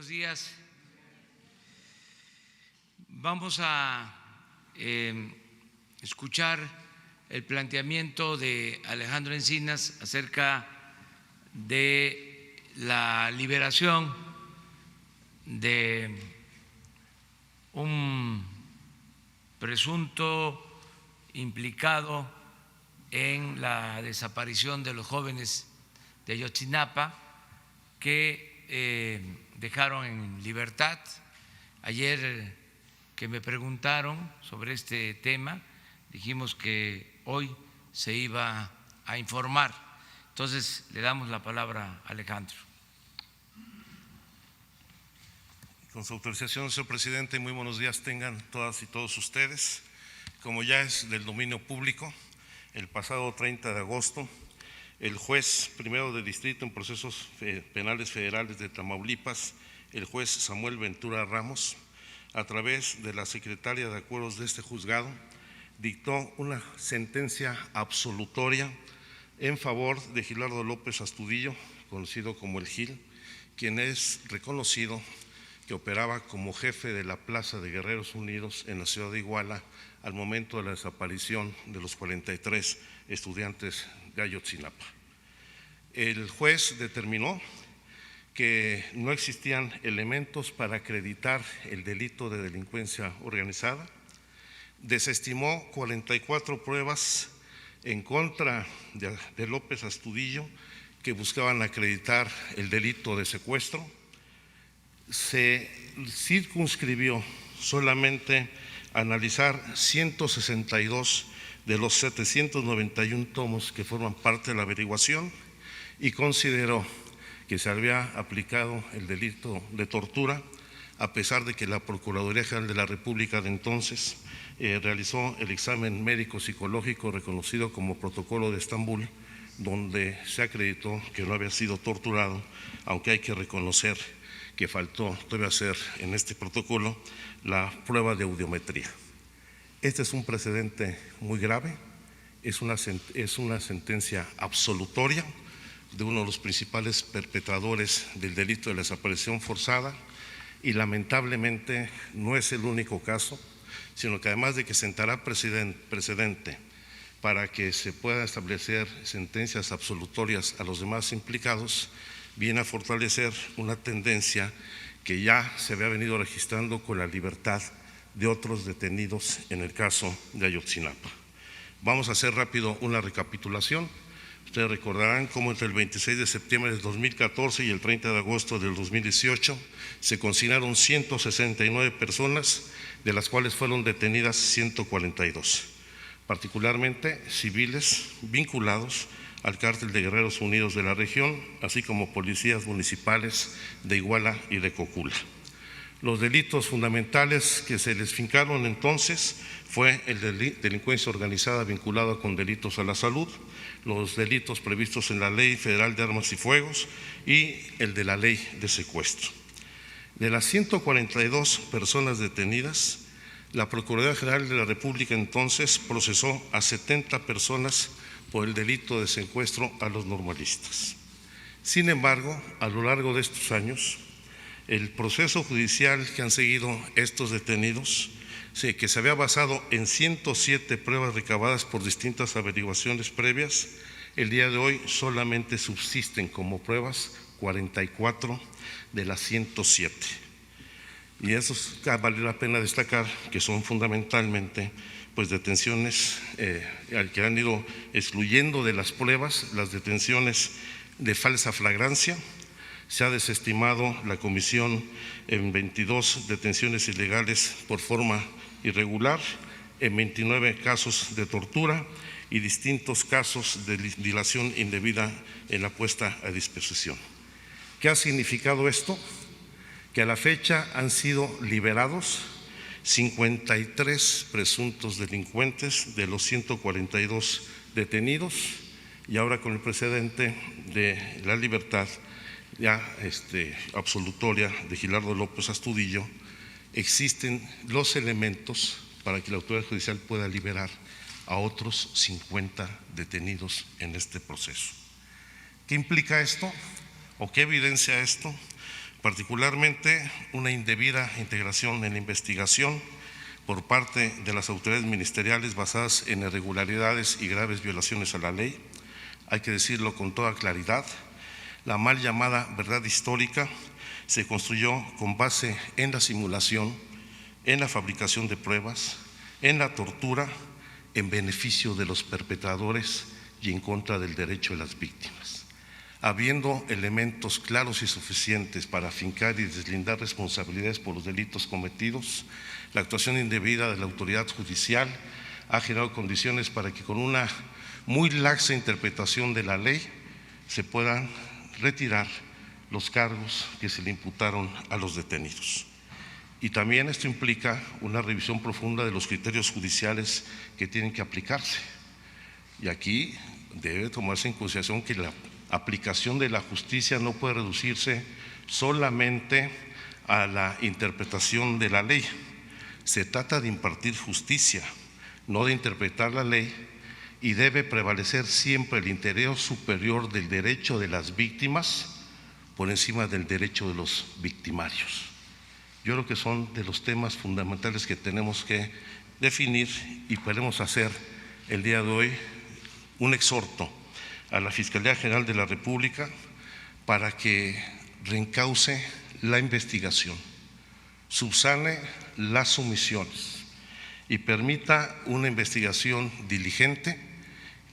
Buenos días. Vamos a escuchar el planteamiento de Alejandro Encinas acerca de la liberación de un presunto implicado en la desaparición de los jóvenes de Ayotzinapa que dejaron en libertad. Ayer que me preguntaron sobre este tema, dijimos que hoy se iba a informar. Entonces, le damos la palabra a Alejandro. Con su autorización, señor presidente, muy buenos días tengan todas y todos ustedes. Como ya es del dominio público, el pasado 30 de agosto, el juez primero de distrito en procesos penales federales de Tamaulipas, el juez Samuel Ventura Ramos, a través de la secretaria de acuerdos de este juzgado, dictó una sentencia absolutoria en favor de Gilardo López Astudillo, conocido como el Gil, quien es reconocido que operaba como jefe de la Plaza de Guerreros Unidos en la ciudad de Iguala al momento de la desaparición de los 43 estudiantes de Ayotzinapa. El juez determinó que no existían elementos para acreditar el delito de delincuencia organizada, desestimó 44 pruebas en contra de López Astudillo que buscaban acreditar el delito de secuestro, se circunscribió solamente a analizar 162 de los 791 tomos que forman parte de la averiguación y consideró que se había aplicado el delito de tortura, a pesar de que la Procuraduría General de la República de entonces realizó el examen médico psicológico reconocido como Protocolo de Estambul, donde se acreditó que no había sido torturado, aunque hay que reconocer que faltó todavía hacer en este protocolo la prueba de audiometría. Este es un precedente muy grave, es una sentencia absolutoria de uno de los principales perpetradores del delito de la desaparición forzada y lamentablemente no es el único caso, sino que además de que sentará precedente para que se puedan establecer sentencias absolutorias a los demás implicados, viene a fortalecer una tendencia que ya se había venido registrando con la libertad de otros detenidos en el caso de Ayotzinapa. Vamos a hacer rápido una recapitulación. Ustedes recordarán cómo entre el 26 de septiembre del 2014 y el 30 de agosto del 2018 se consignaron 169 personas, de las cuales fueron detenidas 142, particularmente civiles vinculados al cártel de Guerreros Unidos de la región, así como policías municipales de Iguala y de Cocula. Los delitos fundamentales que se les fincaron entonces fue el de delincuencia organizada vinculada con delitos a la salud, los delitos previstos en la Ley Federal de Armas y Fuegos y el de la Ley de Secuestro. De las 142 personas detenidas, la Procuraduría General de la República entonces procesó a 70 personas por el delito de secuestro a los normalistas. Sin embargo, a lo largo de estos años, el proceso judicial que han seguido estos detenidos, que se había basado en 107 pruebas recabadas por distintas averiguaciones previas, el día de hoy solamente subsisten como pruebas 44 de las 107. Y eso vale la pena destacar que son fundamentalmente detenciones que han ido excluyendo de las pruebas las detenciones de falsa flagrancia. Se ha desestimado la comisión en 22 detenciones ilegales por forma irregular, en 29 casos de tortura y distintos casos de dilación indebida en la puesta a disposición. ¿Qué ha significado esto? Que a la fecha han sido liberados 53 presuntos delincuentes de los 142 detenidos y ahora con el precedente de la libertad ya absolutoria de Gilardo López Astudillo, existen los elementos para que la autoridad judicial pueda liberar a otros 50 detenidos en este proceso. ¿Qué implica esto o qué evidencia esto? particularmente una indebida integración en la investigación por parte de las autoridades ministeriales basadas en irregularidades y graves violaciones a la ley. Hay que decirlo con toda claridad, la mal llamada verdad histórica se construyó con base en la simulación, en la fabricación de pruebas, en la tortura, en beneficio de los perpetradores y en contra del derecho de las víctimas. Habiendo elementos claros y suficientes para afincar y deslindar responsabilidades por los delitos cometidos, la actuación indebida de la autoridad judicial ha generado condiciones para que con una muy laxa interpretación de la ley se puedan retirar los cargos que se le imputaron a los detenidos. Y también esto implica una revisión profunda de los criterios judiciales que tienen que aplicarse. Y aquí debe tomarse en consideración que la aplicación de la justicia no puede reducirse solamente a la interpretación de la ley. Se trata de impartir justicia, no de interpretar la ley, y debe prevalecer siempre el interés superior del derecho de las víctimas por encima del derecho de los victimarios. Yo creo que son de los temas fundamentales que tenemos que definir y podemos hacer el día de hoy un exhorto a la Fiscalía General de la República para que reencauce la investigación, subsane las omisiones y permita una investigación diligente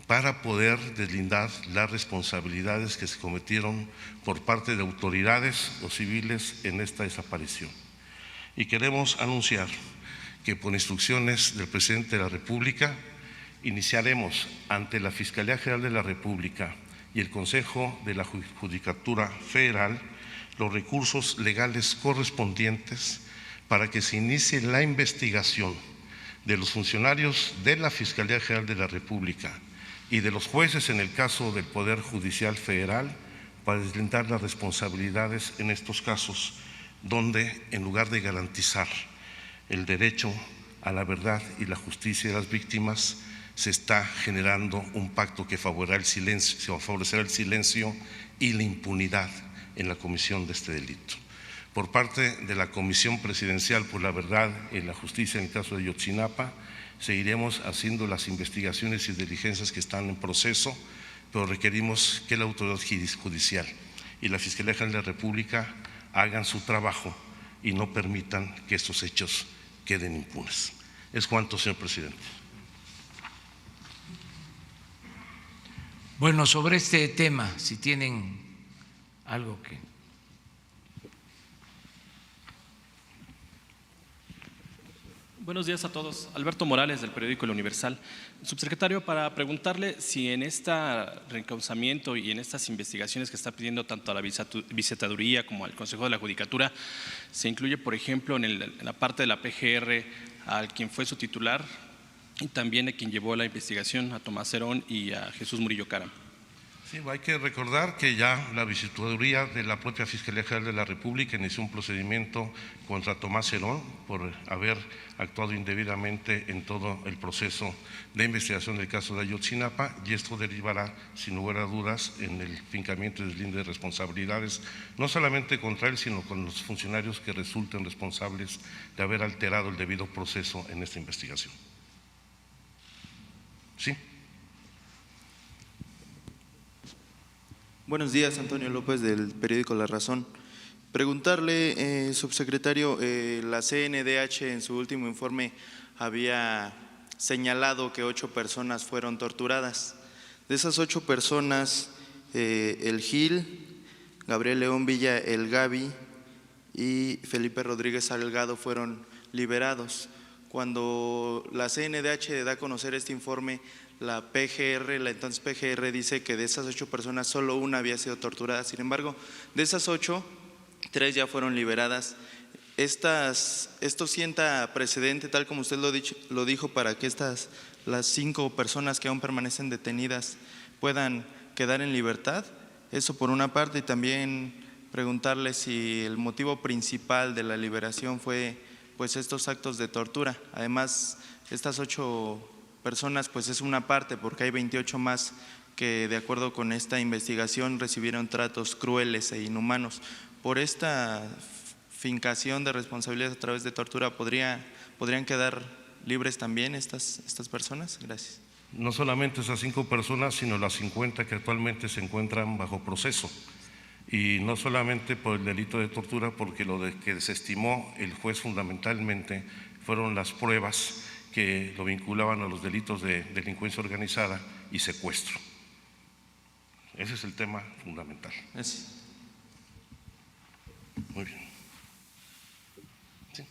para poder deslindar las responsabilidades que se cometieron por parte de autoridades o civiles en esta desaparición. Y queremos anunciar que por instrucciones del Presidente de la República iniciaremos ante la Fiscalía General de la República y el Consejo de la Judicatura Federal los recursos legales correspondientes para que se inicie la investigación de los funcionarios de la Fiscalía General de la República y de los jueces en el caso del Poder Judicial Federal para deslindar las responsabilidades en estos casos donde, en lugar de garantizar el derecho a la verdad y la justicia de las víctimas, se está generando un pacto que favorecerá el silencio y la impunidad en la comisión de este delito. Por parte de la Comisión Presidencial por la Verdad y la Justicia en el caso de Ayotzinapa, seguiremos haciendo las investigaciones y diligencias que están en proceso, pero requerimos que la autoridad judicial y la Fiscalía General de la República hagan su trabajo y no permitan que estos hechos queden impunes. Es cuanto, señor presidente. Bueno, sobre este tema, si tienen algo que… Buenos días a todos. Alberto Morales, del periódico El Universal. Subsecretario, para preguntarle si en este reencauzamiento y en estas investigaciones que está pidiendo tanto a la Visitaduría como al Consejo de la Judicatura, se incluye, por ejemplo, en la parte de la PGR a quien fue su titular y también a quien llevó la investigación, a Tomás Herón y a Jesús Murillo Caram. Sí, hay que recordar que ya la Visitaduría de la propia Fiscalía General de la República inició un procedimiento contra Tomás Herón por haber actuado indebidamente en todo el proceso de investigación del caso de Ayotzinapa, y esto derivará, sin lugar a dudas, en el fincamiento y deslinde de responsabilidades, no solamente contra él, sino con los funcionarios que resulten responsables de haber alterado el debido proceso en esta investigación. Sí. Buenos días, Antonio López, del periódico La Razón. Preguntarle, subsecretario, la CNDH en su último informe había señalado que 8 personas fueron torturadas. De esas 8 personas, el Gil, Gabriel León Villa, el Gaby y Felipe Rodríguez Salgado fueron liberados. Cuando la CNDH da a conocer este informe, la PGR, la entonces PGR, dice que de esas 8 personas solo una había sido torturada. Sin embargo, de esas 8, 3 ya fueron liberadas. Esto sienta precedente, tal como usted lo dijo, para que las 5 personas que aún permanecen detenidas puedan quedar en libertad. Eso por una parte, y también preguntarle si el motivo principal de la liberación fue pues estos actos de tortura. Además, estas 8 personas pues es una parte, porque hay 28 más que, de acuerdo con esta investigación, recibieron tratos crueles e inhumanos. por esta fincación de responsabilidades a través de tortura, ¿podrían quedar libres también estas personas? Gracias. No solamente esas 5 personas, sino las 50 que actualmente se encuentran bajo proceso. Y no solamente por el delito de tortura, porque lo que desestimó el juez fundamentalmente fueron las pruebas que lo vinculaban a los delitos de delincuencia organizada y secuestro. Ese es el tema fundamental. Gracias. Muy bien. Sí.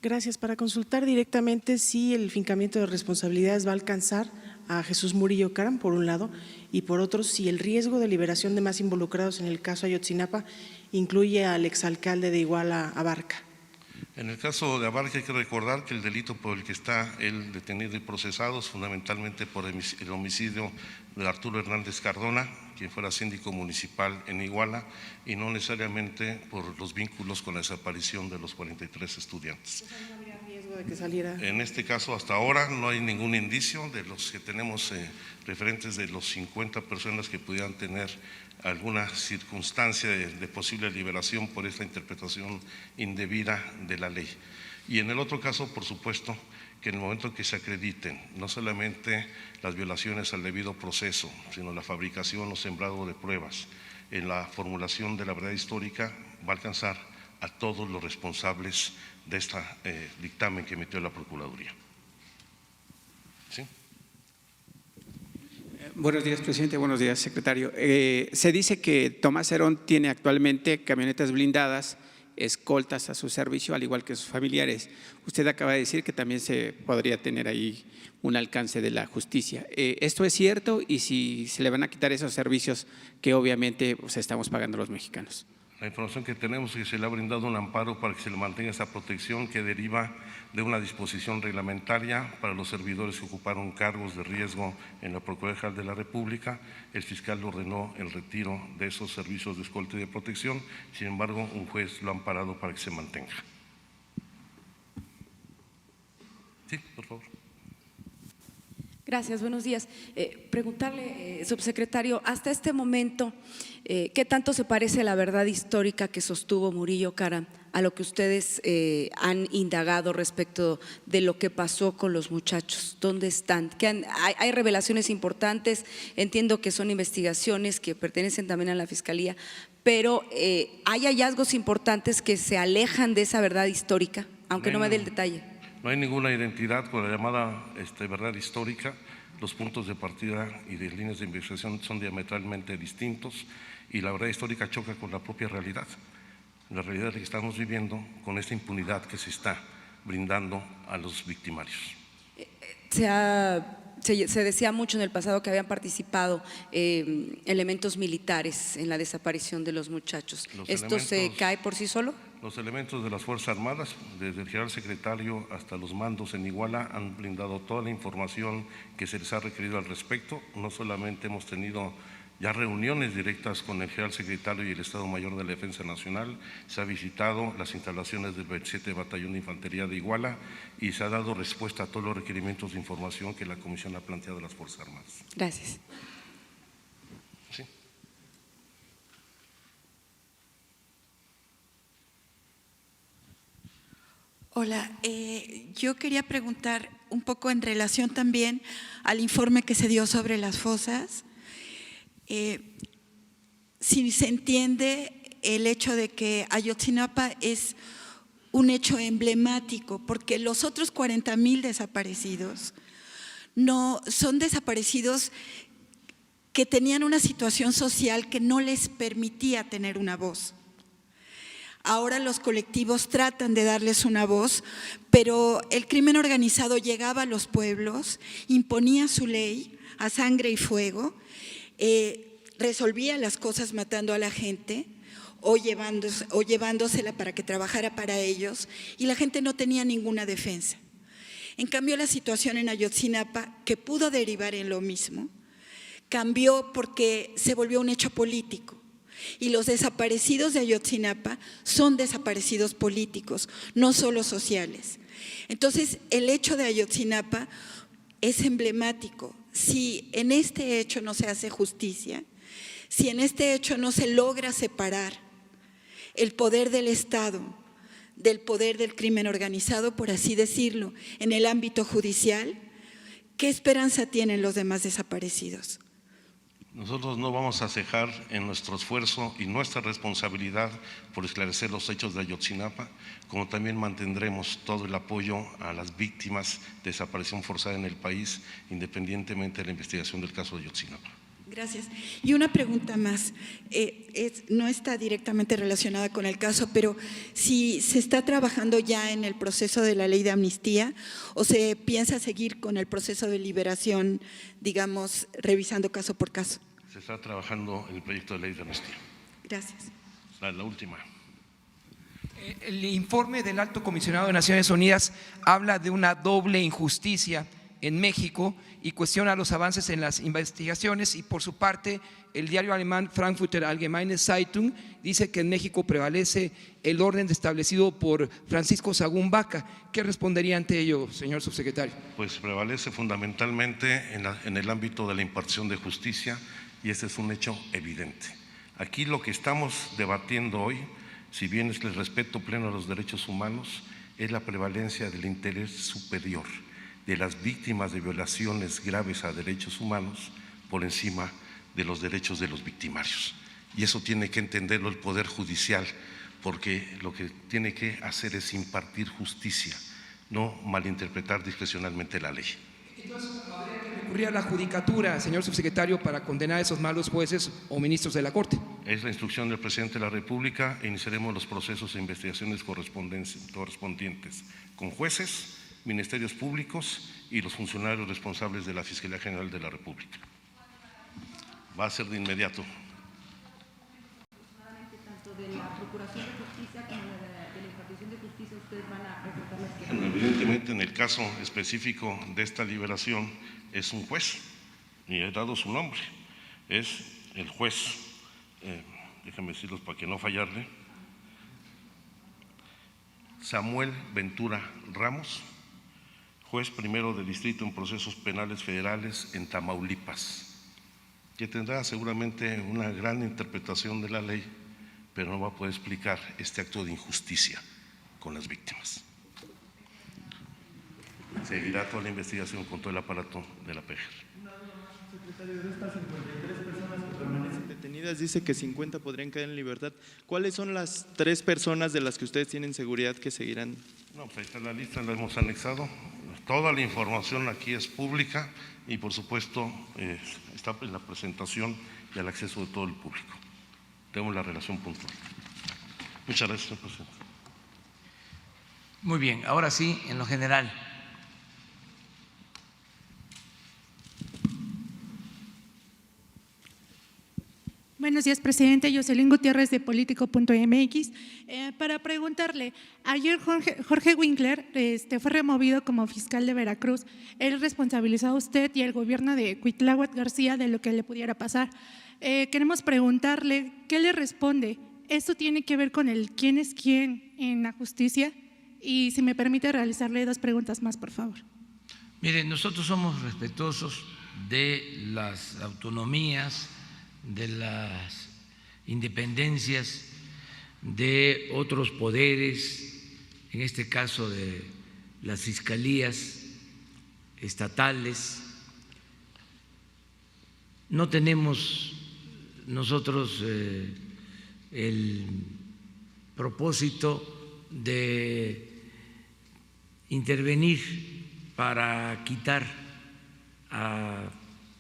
Gracias. Para consultar directamente si el fincamiento de responsabilidades va a alcanzar a Jesús Murillo Caram, por un lado, y por otro, si el riesgo de liberación de más involucrados en el caso Ayotzinapa incluye al exalcalde de Iguala, Abarca. En el caso de Abarca hay que recordar que el delito por el que está él detenido y procesado es fundamentalmente por el homicidio de Arturo Hernández Cardona, quien fuera síndico municipal en Iguala, y no necesariamente por los vínculos con la desaparición de los 43 estudiantes. ¿No habría riesgo de que saliera? En este caso, hasta ahora no hay ningún indicio de los que tenemos referentes de los 50 personas que pudieran tener alguna circunstancia de posible liberación por esta interpretación indebida de la ley. Y en el otro caso, por supuesto, que en el momento que se acrediten no solamente las violaciones al debido proceso, sino la fabricación o sembrado de pruebas en la formulación de la verdad histórica, va a alcanzar a todos los responsables de este dictamen que emitió la Procuraduría. ¿Sí? Buenos días, presidente. Buenos días, secretario. Se dice que Tomás Herón tiene actualmente camionetas blindadas, escoltas a su servicio, al igual que sus familiares. Usted acaba de decir que también se podría tener ahí un alcance de la justicia. ¿Esto es cierto? Y si se le van a quitar esos servicios que obviamente pues, estamos pagando los mexicanos. La información que tenemos es que se le ha brindado un amparo para que se le mantenga esa protección que deriva de una disposición reglamentaria para los servidores que ocuparon cargos de riesgo en la Procuraduría General de la República. El fiscal ordenó el retiro de esos servicios de escolta y de protección, sin embargo, un juez lo ha amparado para que se mantenga. Sí, por favor. Gracias, buenos días. Preguntarle, subsecretario, hasta este momento, ¿qué tanto se parece la verdad histórica que sostuvo Murillo Caram a lo que ustedes han indagado respecto de lo que pasó con los muchachos? ¿Dónde están? Hay revelaciones importantes, entiendo que son investigaciones que pertenecen también a la Fiscalía, pero ¿hay hallazgos importantes que se alejan de esa verdad histórica? Aunque no me dé el detalle. No hay ninguna identidad con la llamada verdad histórica. Los puntos de partida y de líneas de investigación son diametralmente distintos y la verdad histórica choca con la propia realidad. La realidad que estamos viviendo con esta impunidad que se está brindando a los victimarios. Se decía mucho en el pasado que habían participado elementos militares en la desaparición de los muchachos. ¿Esto se cae por sí solo? Los elementos de las Fuerzas Armadas, desde el general secretario hasta los mandos en Iguala, han brindado toda la información que se les ha requerido al respecto. No solamente hemos tenido ya reuniones directas con el general secretario y el Estado Mayor de la Defensa Nacional, se ha visitado las instalaciones del 27 Batallón de Infantería de Iguala y se ha dado respuesta a todos los requerimientos de información que la Comisión ha planteado a las Fuerzas Armadas. Gracias. Sí. Hola, yo quería preguntar un poco en relación también al informe que se dio sobre las fosas. Si se entiende el hecho de que Ayotzinapa es un hecho emblemático, porque los otros 40,000 desaparecidos no son desaparecidos que tenían una situación social que no les permitía tener una voz. Ahora los colectivos tratan de darles una voz, pero el crimen organizado llegaba a los pueblos, imponía su ley a sangre y fuego, resolvía las cosas matando a la gente o llevándosela para que trabajara para ellos, y la gente no tenía ninguna defensa. En cambio, la situación en Ayotzinapa, que pudo derivar en lo mismo, cambió porque se volvió un hecho político. Y los desaparecidos de Ayotzinapa son desaparecidos políticos, no solo sociales. Entonces, el hecho de Ayotzinapa es emblemático. si en este hecho no se hace justicia, si en este hecho no se logra separar el poder del Estado del poder del crimen organizado, por así decirlo, en el ámbito judicial, ¿qué esperanza tienen los demás desaparecidos? Nosotros no vamos a cejar en nuestro esfuerzo y nuestra responsabilidad por esclarecer los hechos de Ayotzinapa, como también mantendremos todo el apoyo a las víctimas de desaparición forzada en el país, independientemente de la investigación del caso de Ayotzinapa. Gracias. Y una pregunta más, no está directamente relacionada con el caso, pero si se está trabajando ya en el proceso de la ley de amnistía o se piensa seguir con el proceso de liberación, digamos, revisando caso por caso. Se está trabajando en el proyecto de ley de amnistía. Gracias. La última. El informe del Alto Comisionado de Naciones Unidas habla de una doble injusticia en México y cuestiona los avances en las investigaciones, y por su parte el diario alemán Frankfurter Allgemeine Zeitung dice que en México prevalece el orden establecido por Francisco Sagún Baca. ¿Qué respondería ante ello, señor subsecretario? Pues prevalece fundamentalmente en el ámbito de la impartición de justicia, y ese es un hecho evidente. Aquí lo que estamos debatiendo hoy, si bien es el respeto pleno a los derechos humanos, es la prevalencia del interés superior de las víctimas de violaciones graves a derechos humanos por encima de los derechos de los victimarios. Y eso tiene que entenderlo el Poder Judicial, porque lo que tiene que hacer es impartir justicia, no malinterpretar discrecionalmente la ley. Entonces, ¿habría que recurrir a la judicatura, señor subsecretario, para condenar a esos malos jueces o ministros de la Corte? Es la instrucción del Presidente de la República e iniciaremos los procesos de investigaciones correspondientes con jueces, ministerios públicos y los funcionarios responsables de la Fiscalía General de la República. Va a ser de inmediato. Tanto de la Procuración de Justicia como de la impartición de justicia, ustedes van a presentar las quejas. Evidentemente, en el caso específico de esta liberación es un juez, y he dado su nombre, es el juez, déjenme decirlos para que no fallarle, Samuel Ventura Ramos, juez primero de distrito en procesos penales federales en Tamaulipas, que tendrá seguramente una gran interpretación de la ley, pero no va a poder explicar este acto de injusticia con las víctimas. Seguirá toda la investigación con todo el aparato de la PGR. Secretario, de estas 53 personas que permanecen detenidas, dice que 50 podrían caer en libertad. ¿Cuáles son las 3 personas de las que ustedes tienen seguridad que seguirán? No, pues ahí está la lista, la hemos anexado. Toda la información aquí es pública y, por supuesto, está en la presentación y al acceso de todo el público. Tenemos la relación puntual. Muchas gracias, señor presidente. Muy bien, ahora sí, en lo general. Buenos días, presidente. Jocelyn Gutiérrez, de Político.mx. Para preguntarle, ayer Jorge Winkler fue removido como fiscal de Veracruz. Él responsabilizó a usted y al gobierno de Cuitláhuac García de lo que le pudiera pasar. Queremos preguntarle, ¿qué le responde? ¿Esto tiene que ver con el quién es quién en la justicia? Y si me permite realizarle 2 preguntas más, por favor. Mire, nosotros somos respetuosos de las autonomías, de las independencias de otros poderes, en este caso de las fiscalías estatales. No tenemos nosotros el propósito de intervenir para quitar a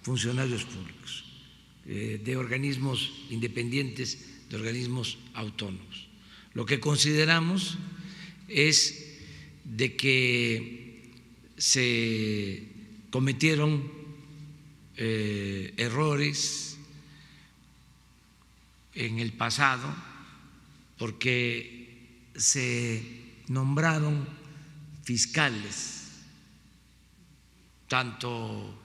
funcionarios públicos de organismos independientes, de organismos autónomos. Lo que consideramos es de que se cometieron errores en el pasado porque se nombraron fiscales tanto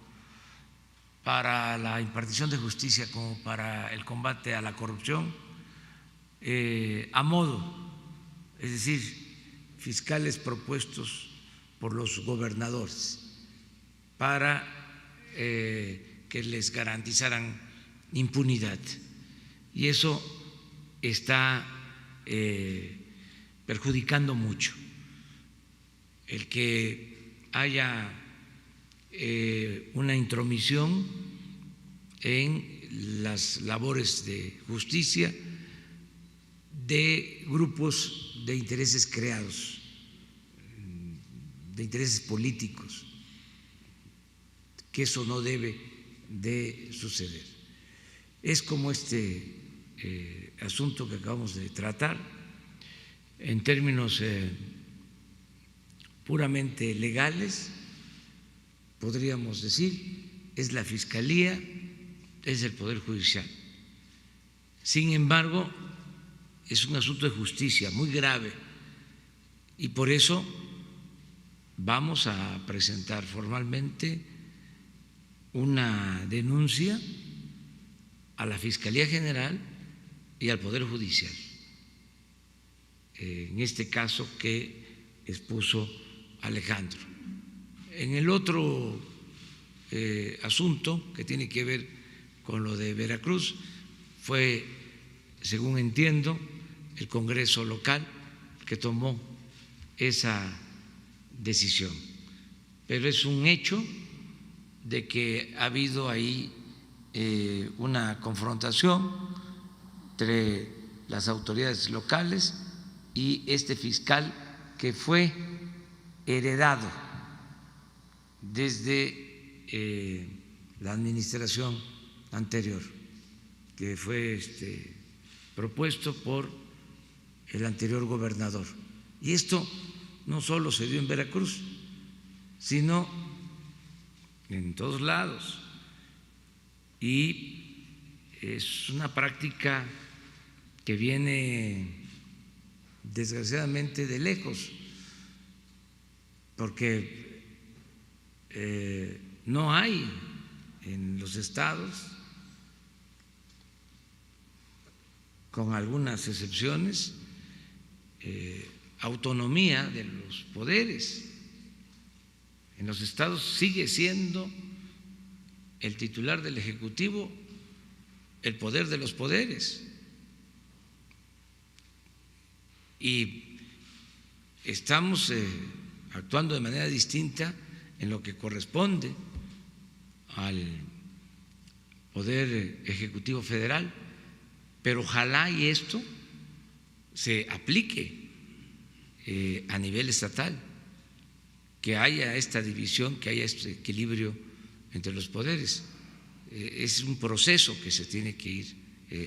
para la impartición de justicia como para el combate a la corrupción a modo, es decir, fiscales propuestos por los gobernadores para que les garantizaran impunidad. Y eso está perjudicando mucho. El que haya una intromisión en las labores de justicia de grupos de intereses creados, de intereses políticos, que eso no debe de suceder. Es como este asunto que acabamos de tratar, en términos puramente legales, podríamos decir, es la Fiscalía, es el Poder Judicial. Sin embargo, es un asunto de justicia muy grave y por eso vamos a presentar formalmente una denuncia a la Fiscalía General y al Poder Judicial, en este caso que expuso Alejandro. En el otro asunto que tiene que ver con lo de Veracruz, fue, según entiendo, el Congreso local que tomó esa decisión. Pero es un hecho de que ha habido ahí una confrontación entre las autoridades locales y este fiscal que fue heredado desde la administración anterior, que fue propuesto por el anterior gobernador. Y esto no solo se dio en Veracruz, sino en todos lados. Y es una práctica que viene desgraciadamente de lejos, porque no hay en los estados, con algunas excepciones, autonomía de los poderes. En los estados sigue siendo el titular del Ejecutivo el poder de los poderes. Y estamos actuando de manera distinta en lo que corresponde al Poder Ejecutivo Federal, pero ojalá y esto se aplique a nivel estatal, que haya esta división, que haya este equilibrio entre los poderes. Es un proceso que se tiene que ir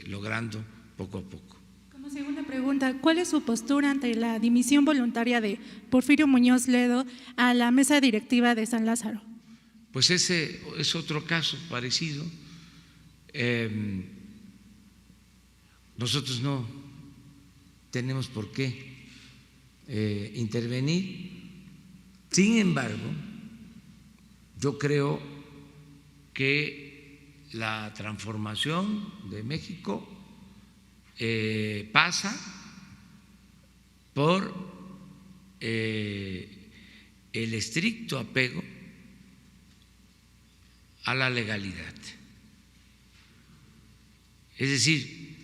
logrando poco a poco. Como segunda pregunta, ¿cuál es su postura ante la dimisión voluntaria de Porfirio Muñoz Ledo a la mesa directiva de San Lázaro? Pues ese es otro caso parecido. Nosotros no tenemos por qué intervenir. Sin embargo, yo creo que la transformación de México pasa por el estricto apego a la legalidad. Es decir,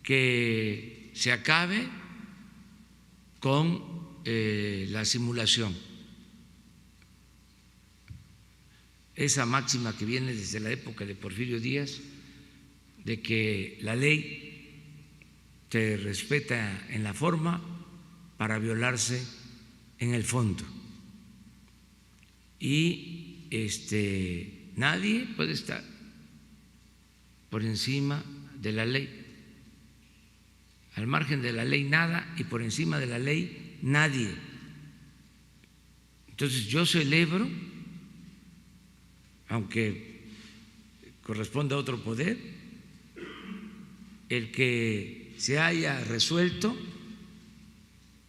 que se acabe con la simulación. Esa máxima que viene desde la época de Porfirio Díaz, de que la ley se respeta en la forma para violarse en el fondo. Y nadie puede estar por encima de la ley. Al margen de la ley nada y por encima de la ley nadie. Entonces yo celebro, aunque corresponde a otro poder, el que se haya resuelto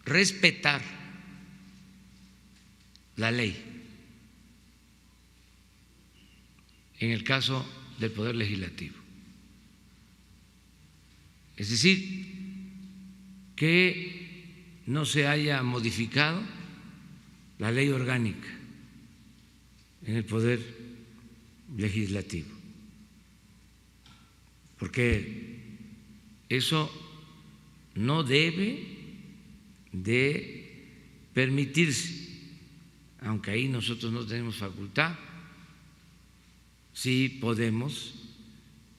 respetar la ley en el caso del Poder Legislativo. Es decir, que no se haya modificado la ley orgánica en el Poder legislativo, porque eso no debe de permitirse, aunque ahí nosotros no tenemos facultad, sí podemos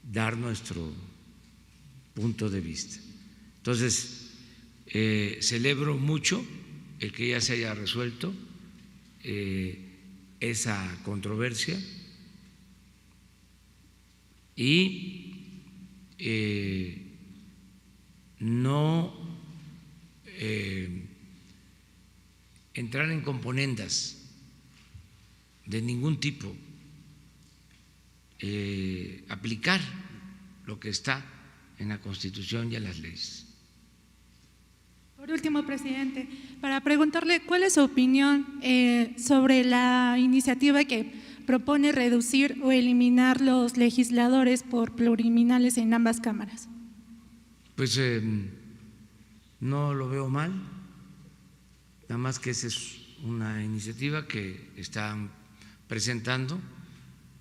dar nuestro punto de vista. Entonces, celebro mucho el que ya se haya resuelto esa controversia y no entrar en componendas de ningún tipo, aplicar lo que está en la Constitución y en las leyes. Por último, presidente, para preguntarle cuál es su opinión sobre la iniciativa que propone reducir o eliminar los legisladores por plurinominales en ambas cámaras. Pues no lo veo mal, nada más que esa es una iniciativa que están presentando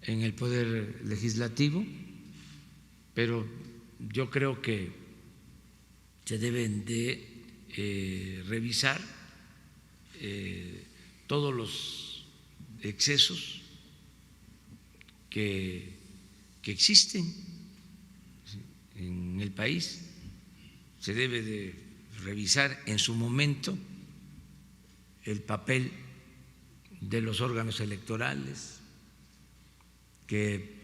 en el Poder Legislativo, pero yo creo que se deben de revisar todos los excesos que existen en el país. Se debe de revisar en su momento el papel de los órganos electorales, que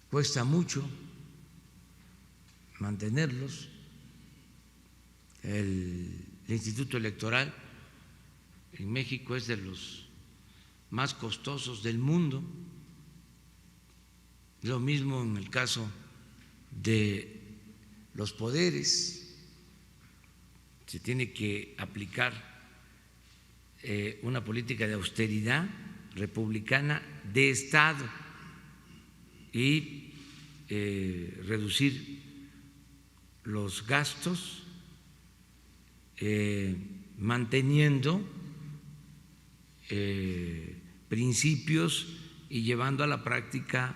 cuesta mucho mantenerlos. El Instituto Electoral en México es de los más costosos del mundo. Lo mismo en el caso de los poderes. Se tiene que aplicar una política de austeridad republicana de Estado y reducir los gastos, manteniendo principios y llevando a la práctica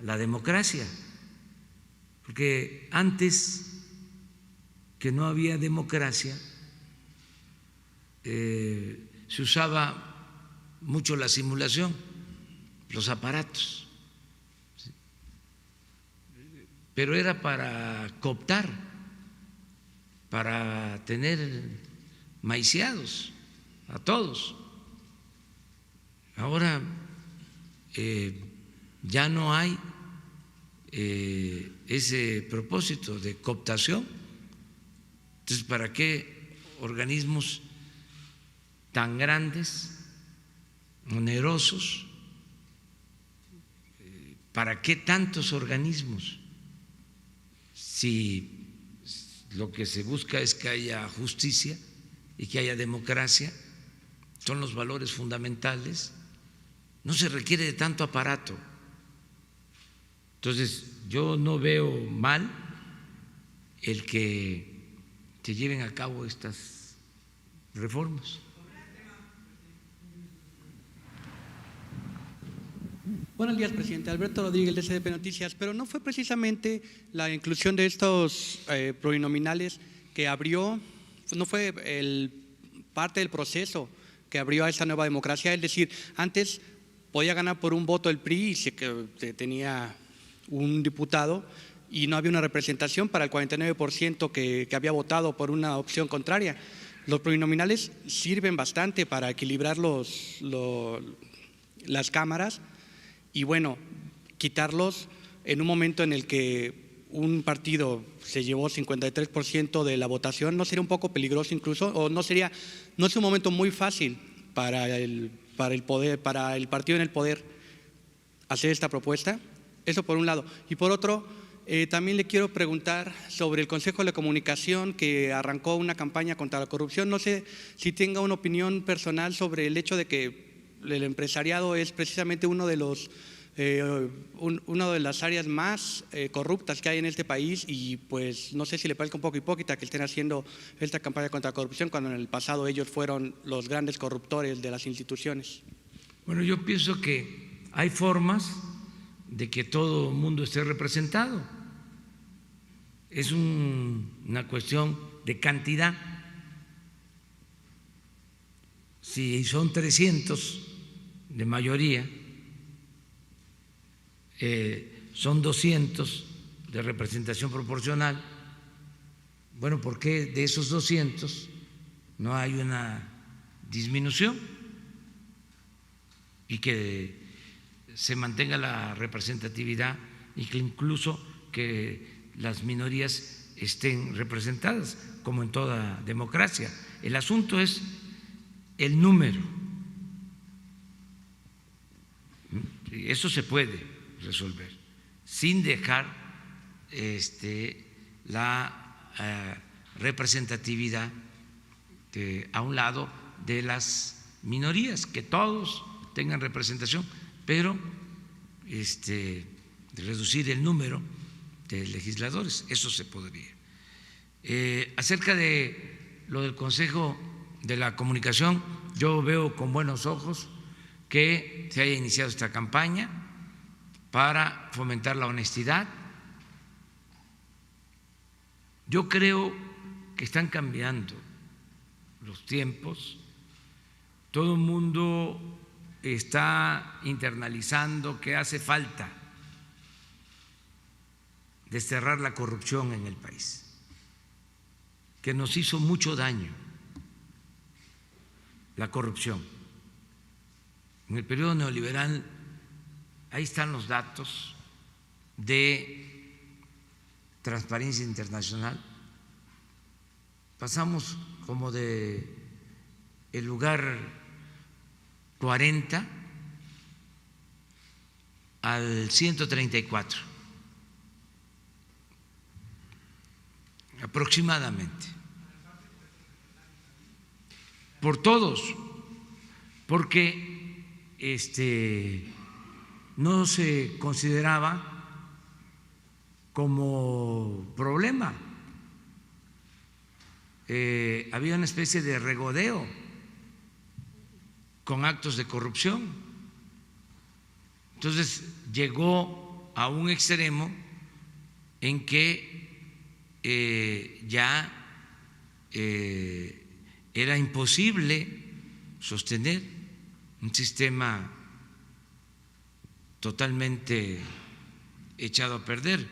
la democracia, porque antes que no había democracia se usaba mucho la simulación, los aparatos, pero era para cooptar, para tener maiciados a todos. Ahora ya no hay ese propósito de cooptación. Entonces, ¿para qué organismos tan grandes, onerosos? ¿Para qué tantos organismos? Si lo que se busca es que haya justicia y que haya democracia, son los valores fundamentales, no se requiere de tanto aparato. Entonces, yo no veo mal el que se lleven a cabo estas reformas. Buenos días, presidente. Alberto Rodríguez, de SDP Noticias. Pero no fue precisamente la inclusión de estos plurinominales que abrió, no fue parte del proceso que abrió a esta nueva democracia. Es decir, antes podía ganar por un voto el PRI y se tenía un diputado y no había una representación para el 49% que había votado por una opción contraria. Los plurinominales sirven bastante para equilibrar las cámaras. Y bueno, quitarlos en un momento en el que un partido se llevó 53% de la votación, ¿no sería un poco peligroso incluso? ¿O no es un momento muy fácil para el partido en el poder hacer esta propuesta? Eso por un lado. Y por otro, también le quiero preguntar sobre el Consejo de Comunicación que arrancó una campaña contra la corrupción. No sé si tenga una opinión personal sobre el hecho de que el empresariado es precisamente una de las áreas más corruptas que hay en este país y pues no sé si le parezca un poco hipócrita que estén haciendo esta campaña contra la corrupción cuando en el pasado ellos fueron los grandes corruptores de las instituciones. Bueno, yo pienso que hay formas de que todo el mundo esté representado. Es una cuestión de cantidad. Si son 300 de mayoría, son 200 de representación proporcional. Bueno, ¿por qué de esos 200 no hay una disminución y que se mantenga la representatividad y que incluso que las minorías estén representadas, como en toda democracia? El asunto es el número. Eso se puede resolver sin dejar la representatividad a un lado de las minorías, que todos tengan representación, pero reducir el número de legisladores, eso se podría. Acerca de lo del Consejo de la Comunicación, yo veo con buenos ojos que se haya iniciado esta campaña para fomentar la honestidad. Yo creo que están cambiando los tiempos, todo el mundo está internalizando que hace falta desterrar la corrupción en el país, que nos hizo mucho daño la corrupción. En el periodo neoliberal, ahí están los datos de Transparencia Internacional, pasamos como de el lugar 40 al 134 aproximadamente, por todos, porque no se consideraba como problema. Había una especie de regodeo con actos de corrupción. Entonces llegó a un extremo en que ya era imposible sostener un sistema totalmente echado a perder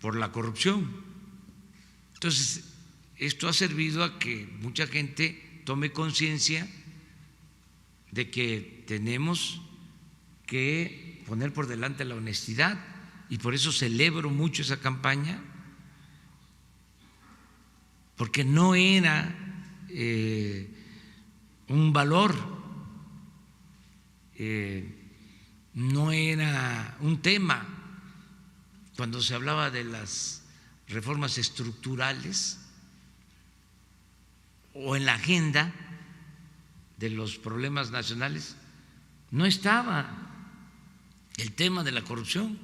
por la corrupción. Entonces, esto ha servido a que mucha gente tome conciencia de que tenemos que poner por delante la honestidad, y por eso celebro mucho esa campaña, porque no era un valor, no era un tema cuando se hablaba de las reformas estructurales o en la agenda de los problemas nacionales, no estaba el tema de la corrupción,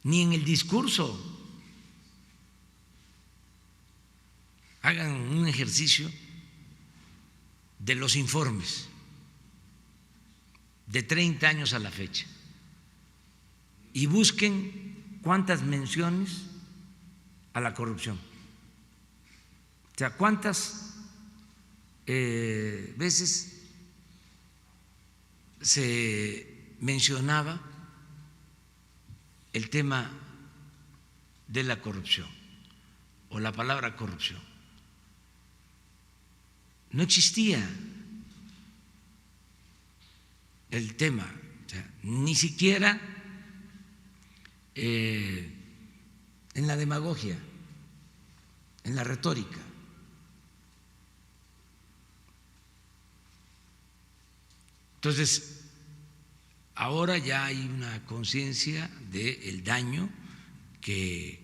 ni en el discurso. Hagan un ejercicio de los informes de 30 años a la fecha y busquen cuántas menciones a la corrupción. O sea, cuántas veces se mencionaba el tema de la corrupción o la palabra corrupción. No existía el tema, o sea, ni siquiera en la demagogia, en la retórica. Entonces, ahora ya hay una conciencia del daño que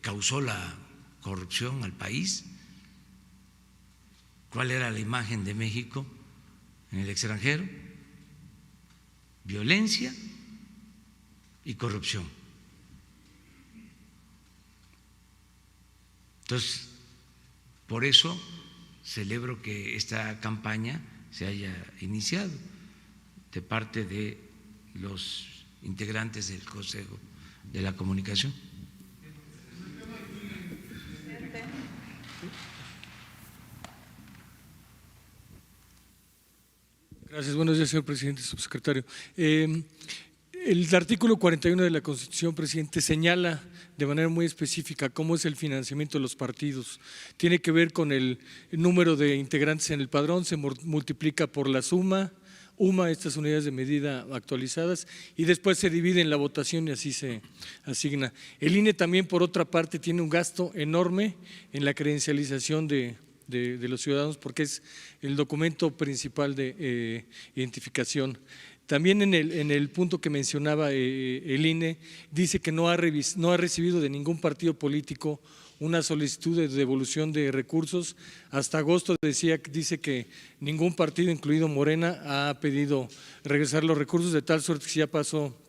causó la corrupción al país. ¿Cuál era la imagen de México en el extranjero? Violencia y corrupción. Entonces, por eso celebro que esta campaña se haya iniciado de parte de los integrantes del Consejo de la Comunicación. Gracias. Buenos días, señor presidente, subsecretario. El artículo 41 de la Constitución, presidente, señala de manera muy específica cómo es el financiamiento de los partidos. Tiene que ver con el número de integrantes en el padrón, se multiplica por la suma, estas unidades de medida actualizadas, y después se divide en la votación y así se asigna. El INE también, por otra parte, tiene un gasto enorme en la credencialización de los ciudadanos porque es el documento principal de identificación. También en el punto que mencionaba el INE, dice que no ha recibido de ningún partido político una solicitud de devolución de recursos. Hasta agosto dice que ningún partido, incluido Morena, ha pedido regresar los recursos, de tal suerte que si ya pasó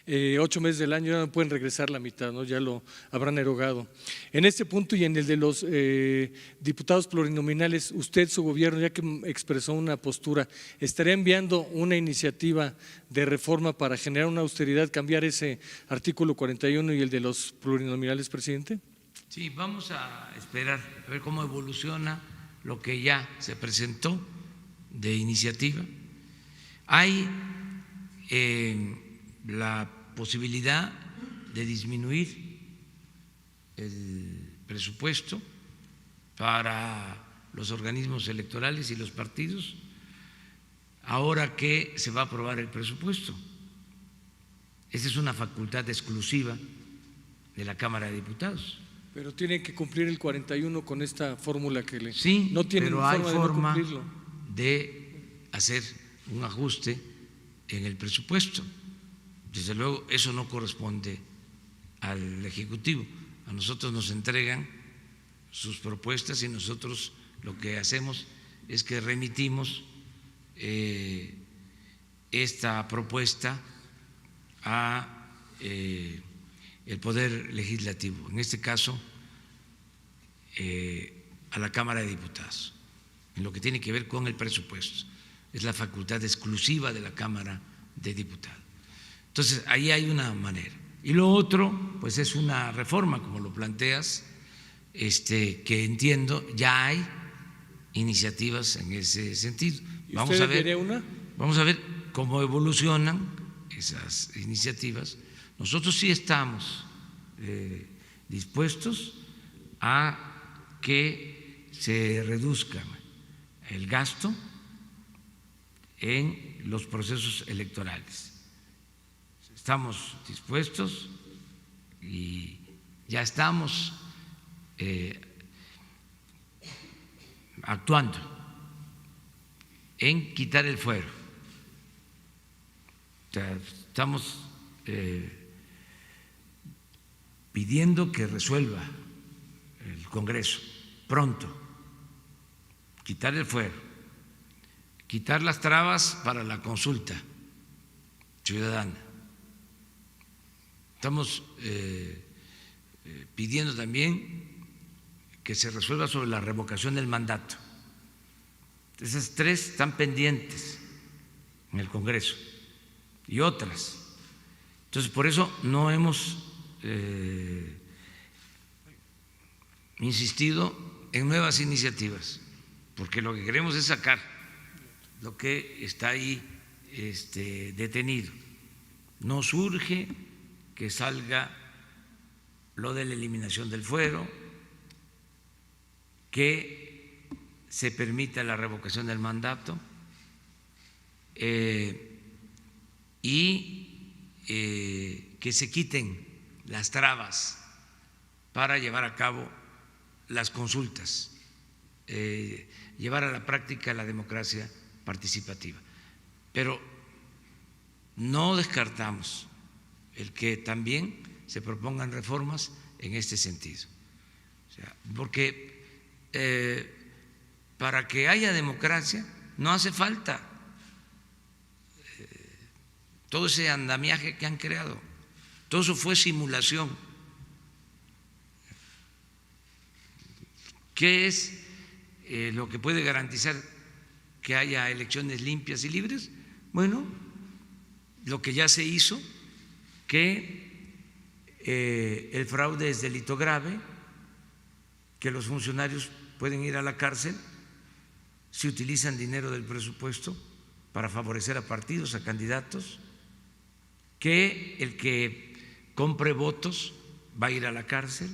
8 meses del año, ya no pueden regresar la mitad, ¿no? Ya lo habrán erogado. En este punto y en el de los diputados plurinominales, usted, su gobierno, ya que expresó una postura, ¿estaría enviando una iniciativa de reforma para generar una austeridad, cambiar ese artículo 41 y el de los plurinominales, presidente? Sí, vamos a esperar a ver cómo evoluciona lo que ya se presentó de iniciativa. Hay la posibilidad de disminuir el presupuesto para los organismos electorales y los partidos ahora que se va a aprobar el presupuesto. Esa es una facultad exclusiva de la Cámara de Diputados. Pero tienen que cumplir el 41 con esta fórmula que le… Sí, no tienen pero hay forma de no cumplirlo. De hacer un ajuste en el presupuesto. Desde luego, eso no corresponde al Ejecutivo. A nosotros nos entregan sus propuestas y nosotros lo que hacemos es que remitimos esta propuesta a el Poder Legislativo, en este caso a la Cámara de Diputados, en lo que tiene que ver con el presupuesto. Es la facultad exclusiva de la Cámara de Diputados. Entonces, ahí hay una manera. Y lo otro, pues es una reforma, como lo planteas, que entiendo, ya hay iniciativas en ese sentido. Vamos a ver cómo evolucionan esas iniciativas. Nosotros sí estamos dispuestos a que se reduzca el gasto en los procesos electorales. Estamos dispuestos y ya estamos actuando en quitar el fuero. O sea, estamos pidiendo que resuelva el Congreso pronto, quitar el fuero, quitar las trabas para la consulta ciudadana. Estamos pidiendo también que se resuelva sobre la revocación del mandato. Esas tres están pendientes en el Congreso y otras. Entonces, por eso no hemos insistido en nuevas iniciativas, porque lo que queremos es sacar lo que está ahí detenido. Nos urge que salga lo de la eliminación del fuero, que se permita la revocación del mandato y que se quiten las trabas para llevar a cabo las consultas, llevar a la práctica la democracia participativa. Pero no descartamos el que también se propongan reformas en este sentido. O sea, porque para que haya democracia no hace falta todo ese andamiaje que han creado. Todo eso fue simulación. ¿Qué es lo que puede garantizar que haya elecciones limpias y libres. Bueno, lo que ya se hizo, que el fraude es delito grave, que los funcionarios pueden ir a la cárcel si utilizan dinero del presupuesto para favorecer a partidos, a candidatos, que el que compre votos va a ir a la cárcel.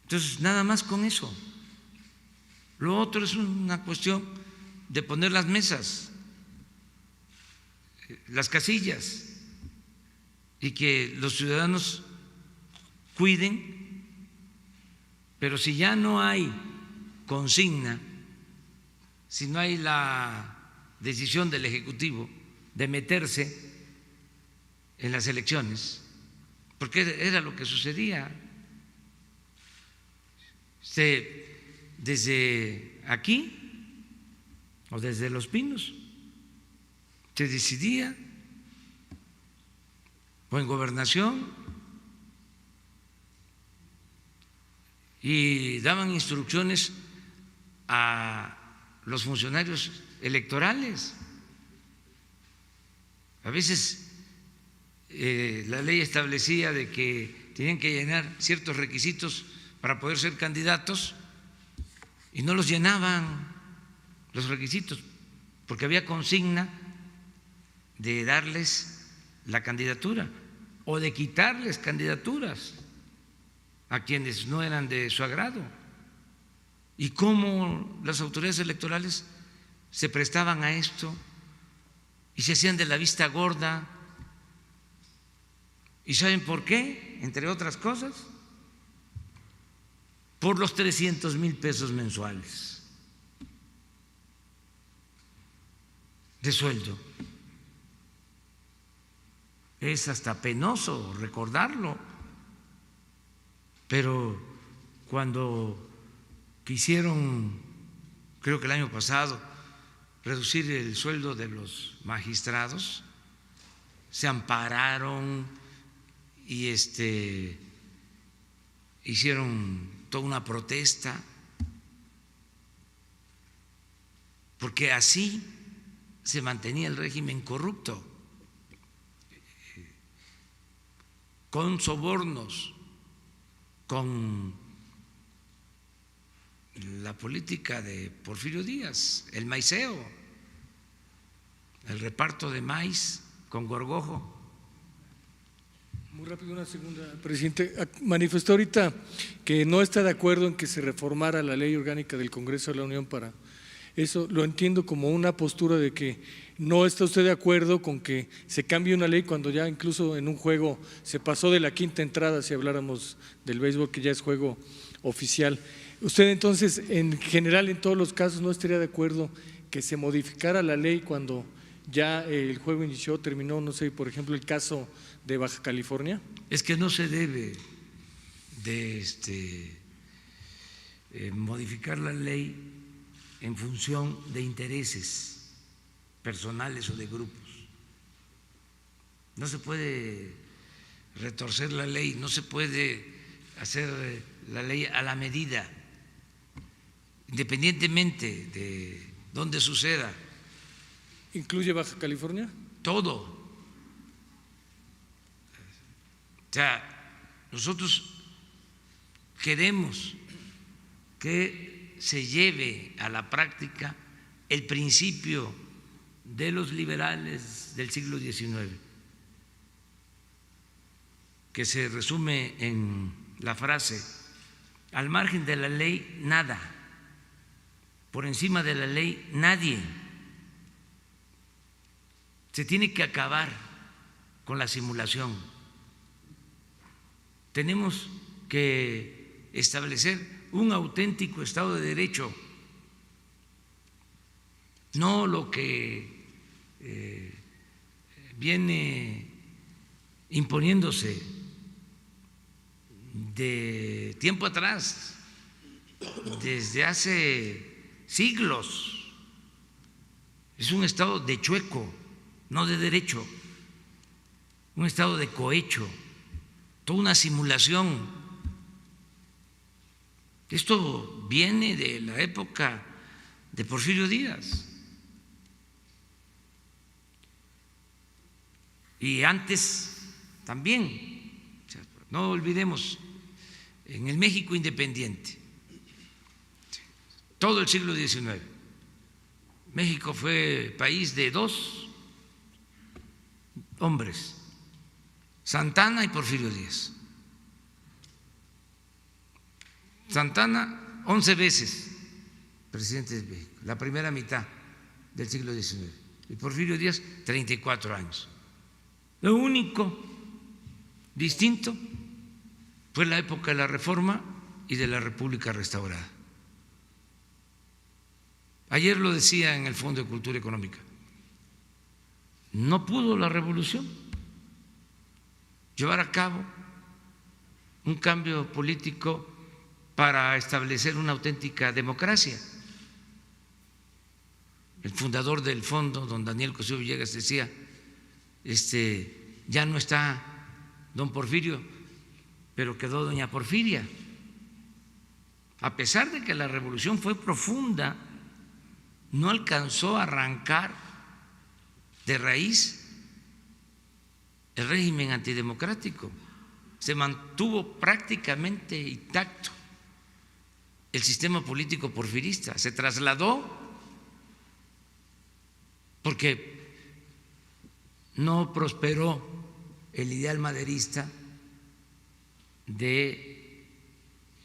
Entonces, nada más con eso. Lo otro es una cuestión de poner las mesas, las casillas, y que los ciudadanos cuiden, pero si ya no hay consigna, si no hay la decisión del Ejecutivo de meterse en las elecciones, porque era lo que sucedía. Desde aquí o desde Los Pinos se decidía, o en Gobernación, y daban instrucciones a los funcionarios electorales. A veces la ley establecía de que tenían que llenar ciertos requisitos para poder ser candidatos y no los llenaban los requisitos porque había consigna de darles la candidatura o de quitarles candidaturas a quienes no eran de su agrado. Y cómo las autoridades electorales se prestaban a esto y se hacían de la vista gorda. ¿Y saben por qué? Entre otras cosas, por los 300,000 pesos mensuales de sueldo. Es hasta penoso recordarlo, pero cuando quisieron, creo que el año pasado, reducir el sueldo de los magistrados, se ampararon y hicieron toda una protesta, porque así se mantenía el régimen corrupto, con sobornos, con la política de Porfirio Díaz, el maiceo, el reparto de maíz con gorgojo. Muy rápido, una segunda, presidente. Manifestó ahorita que no está de acuerdo en que se reformara la ley orgánica del Congreso de la Unión para eso. Lo entiendo como una postura de que no está usted de acuerdo con que se cambie una ley cuando ya incluso en un juego se pasó de la quinta entrada, si habláramos del béisbol, que ya es juego oficial. Usted entonces, en general, en todos los casos, ¿no estaría de acuerdo que se modificara la ley cuando ya el juego inició, terminó, no sé, por ejemplo, el caso de Baja California? Es que no se debe de modificar la ley en función de intereses personales o de grupos. No se puede retorcer la ley, no se puede hacer la ley a la medida, independientemente de dónde suceda. ¿Incluye Baja California? Todo. O sea, nosotros queremos que se lleve a la práctica el principio de los liberales del siglo XIX, que se resume en la frase: al margen de la ley, nada; por encima de la ley, nadie. Se tiene que acabar con la simulación. Tenemos que establecer un auténtico Estado de Derecho, no lo que viene imponiéndose de tiempo atrás, desde hace siglos. Es un Estado de chueco, no de derecho, un Estado de cohecho, toda una simulación. Esto viene de la época de Porfirio Díaz. Y antes también, no olvidemos, en el México independiente, todo el siglo XIX, México fue país de dos hombres, Santana y Porfirio Díaz. Santana 11 veces presidente de México, la primera mitad del siglo XIX, y Porfirio Díaz 34 años. Lo único distinto fue la época de la Reforma y de la República restaurada. Ayer lo decía en el Fondo de Cultura Económica, no pudo la revolución llevar a cabo un cambio político para establecer una auténtica democracia. El fundador del fondo, don Daniel Cosío Villegas, decía, ya no está don Porfirio, pero quedó doña Porfiria. A pesar de que la revolución fue profunda, no alcanzó a arrancar de raíz el régimen antidemocrático. Se mantuvo prácticamente intacto el sistema político porfirista, se trasladó porque no prosperó el ideal maderista de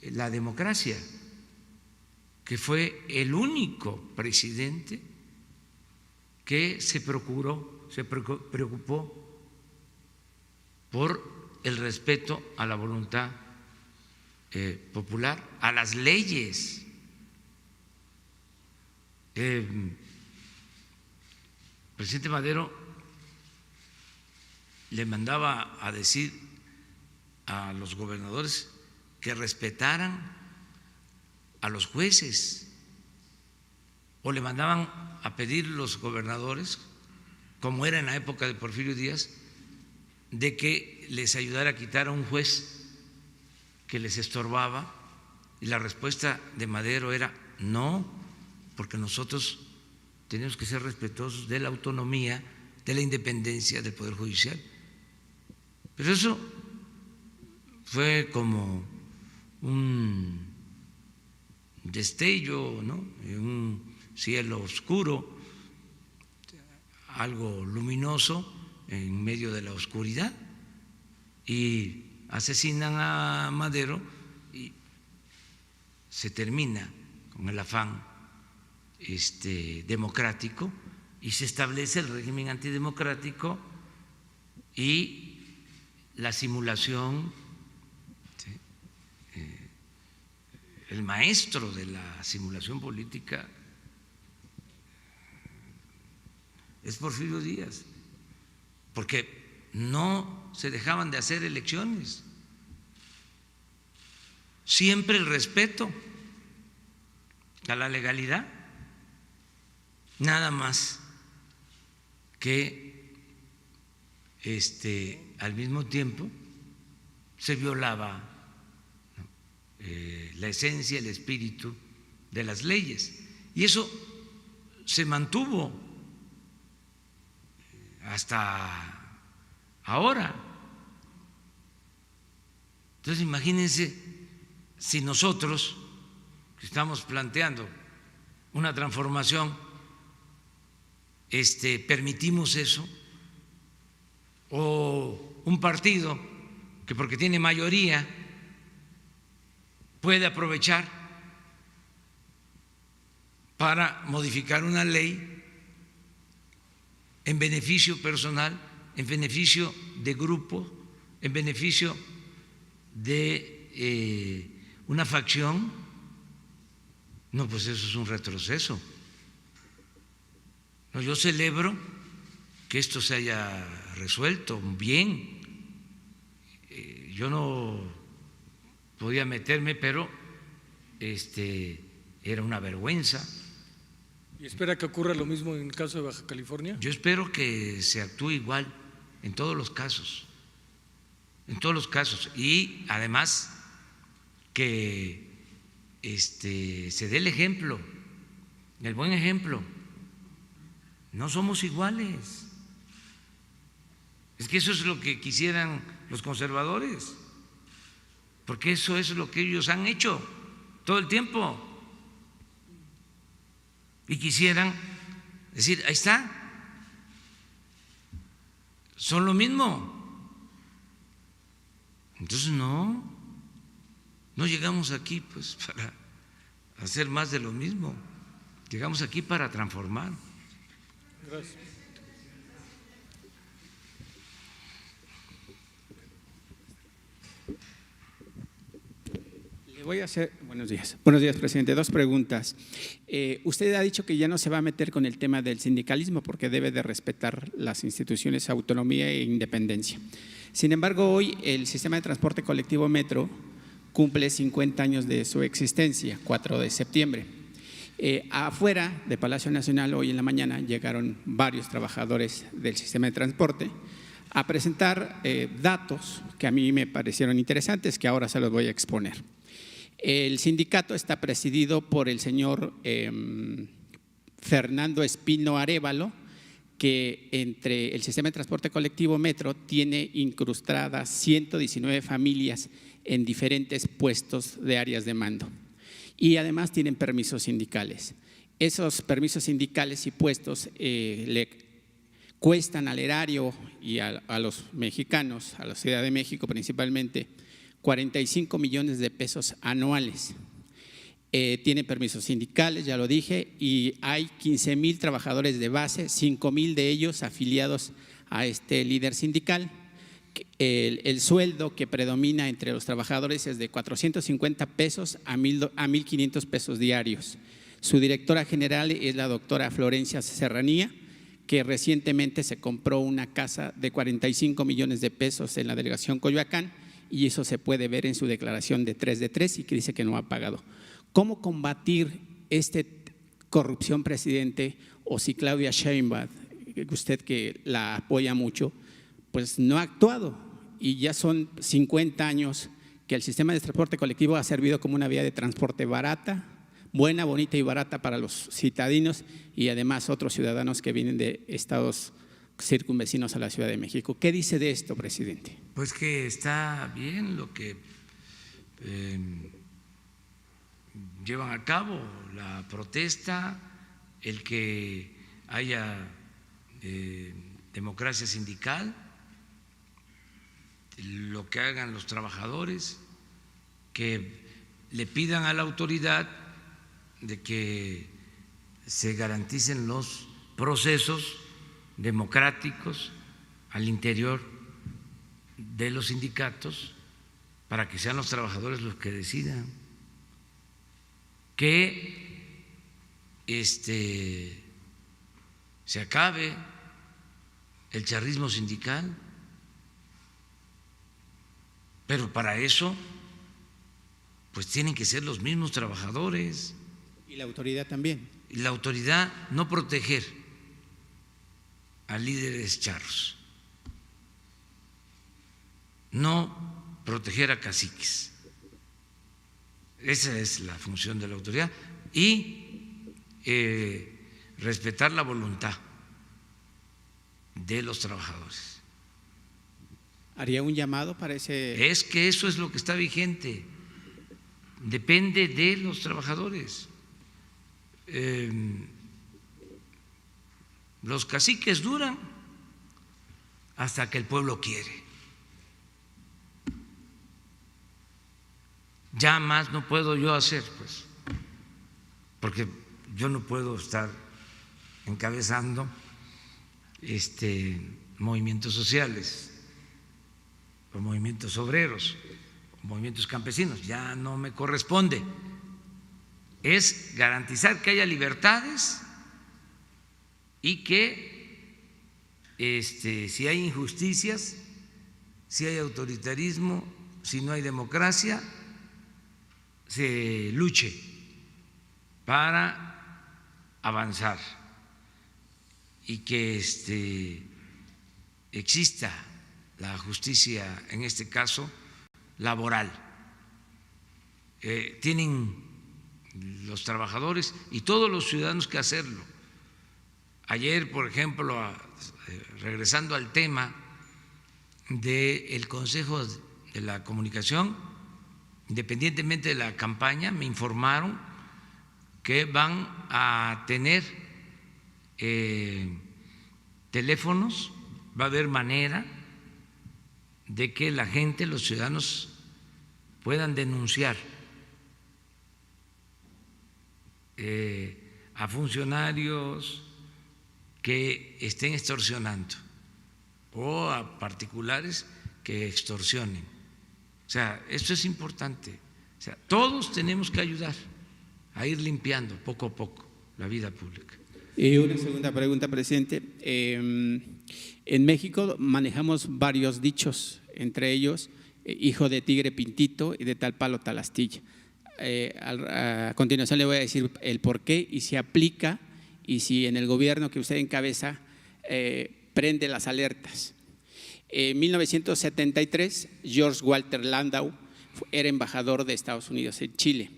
la democracia, que fue el único presidente que se preocupó por el respeto a la voluntad popular, a las leyes. El presidente Madero le mandaba a decir a los gobernadores que respetaran a los jueces, o le mandaban a pedir los gobernadores, como era en la época de Porfirio Díaz, de que les ayudara a quitar a un juez que les estorbaba, y la respuesta de Madero era no, porque nosotros tenemos que ser respetuosos de la autonomía, de la independencia del Poder Judicial. Pero eso fue como un destello, ¿no?, en un cielo oscuro, algo luminoso en medio de la oscuridad, y asesinan a Madero y se termina con el afán democrático y se establece el régimen antidemocrático y la simulación. El maestro de la simulación política es Porfirio Díaz, porque no se dejaban de hacer elecciones, siempre el respeto a la legalidad, nada más que al mismo tiempo se violaba la esencia, el espíritu de las leyes, y eso se mantuvo hasta ahora. Entonces imagínense si nosotros que estamos planteando una transformación permitimos eso, o un partido que porque tiene mayoría puede aprovechar para modificar una ley en beneficio personal, en beneficio de grupo, en beneficio de una facción. No, pues eso es un retroceso. No, yo celebro que esto se haya resuelto bien. Yo no podía meterme, pero era una vergüenza. ¿Y espera que ocurra lo mismo en el caso de Baja California? Yo espero que se actúe igual en todos los casos, y además que se dé el ejemplo el buen ejemplo. No somos iguales. Es que eso es lo que quisieran los conservadores, porque eso es lo que ellos han hecho todo el tiempo. Y quisieran decir, ahí está, son lo mismo. Entonces no llegamos aquí pues para hacer más de lo mismo, llegamos aquí para transformar. Gracias. Voy a hacer, buenos días, presidente. Dos preguntas. Usted ha dicho que ya no se va a meter con el tema del sindicalismo porque debe de respetar las instituciones, autonomía e independencia. Sin embargo, hoy el sistema de transporte colectivo Metro cumple 50 años de su existencia, 4 de septiembre. Afuera de Palacio Nacional, hoy en la mañana, llegaron varios trabajadores del sistema de transporte a presentar datos que a mí me parecieron interesantes, que ahora se los voy a exponer. El sindicato está presidido por el señor Fernando Espino Arévalo, que entre el sistema de transporte colectivo Metro tiene incrustadas 119 familias en diferentes puestos de áreas de mando y además tienen permisos sindicales. Esos permisos sindicales y puestos le cuestan al erario y a los mexicanos, a la Ciudad de México principalmente, 45 millones de pesos anuales. Tiene permisos sindicales, ya lo dije, y hay 15,000 trabajadores de base, 5,000 de ellos afiliados a este líder sindical. El sueldo que predomina entre los trabajadores es de 450 pesos a 1,500 pesos diarios. Su directora general es la doctora Florencia Serranía, que recientemente se compró una casa de 45 millones de pesos en la delegación Coyoacán, y eso se puede ver en su declaración de 3 de 3 y que dice que no ha pagado. ¿Cómo combatir esta corrupción, presidente? O si Claudia Sheinbaum, usted que la apoya mucho, pues no ha actuado, y ya son 50 años que el sistema de transporte colectivo ha servido como una vía de transporte barata, buena, bonita y barata para los citadinos y además otros ciudadanos que vienen de estados circunvecinos a la Ciudad de México. ¿Qué dice de esto, presidente? Pues que está bien lo que llevan a cabo, la protesta, el que haya democracia sindical, lo que hagan los trabajadores, que le pidan a la autoridad de que se garanticen los procesos democráticos al interior de los sindicatos para que sean los trabajadores los que decidan, que se acabe el charrismo sindical, pero para eso pues tienen que ser los mismos trabajadores. Y la autoridad también. Y la autoridad no proteger a líderes charros, no proteger a caciques. Esa es la función de la autoridad y respetar la voluntad de los trabajadores. ¿Haría un llamado para ese? Es que eso es lo que está vigente, depende de los trabajadores. Los caciques duran hasta que el pueblo quiere. Ya más no puedo yo hacer, pues, porque yo no puedo estar encabezando movimientos sociales o movimientos obreros, o movimientos campesinos, ya no me corresponde. Es garantizar que haya libertades y que si hay injusticias, si hay autoritarismo, si no hay democracia, se luche para avanzar y que exista la justicia, en este caso laboral. Tienen los trabajadores y todos los ciudadanos que hacerlo. Ayer, por ejemplo, regresando al tema del Consejo de la Comunicación, independientemente de la campaña, me informaron que van a tener teléfonos, va a haber manera de que la gente, los ciudadanos, puedan denunciar a funcionarios que estén extorsionando o a particulares que extorsionen. O sea, esto es importante. O sea, todos tenemos que ayudar a ir limpiando poco a poco la vida pública. Y una segunda pregunta, presidente. En México manejamos varios dichos, entre ellos, hijo de tigre pintito y de tal palo tal astilla. A continuación le voy a decir el por qué y si aplica y si en el gobierno que usted encabeza prende las alertas. En 1973, George Walter Landau era embajador de Estados Unidos en Chile.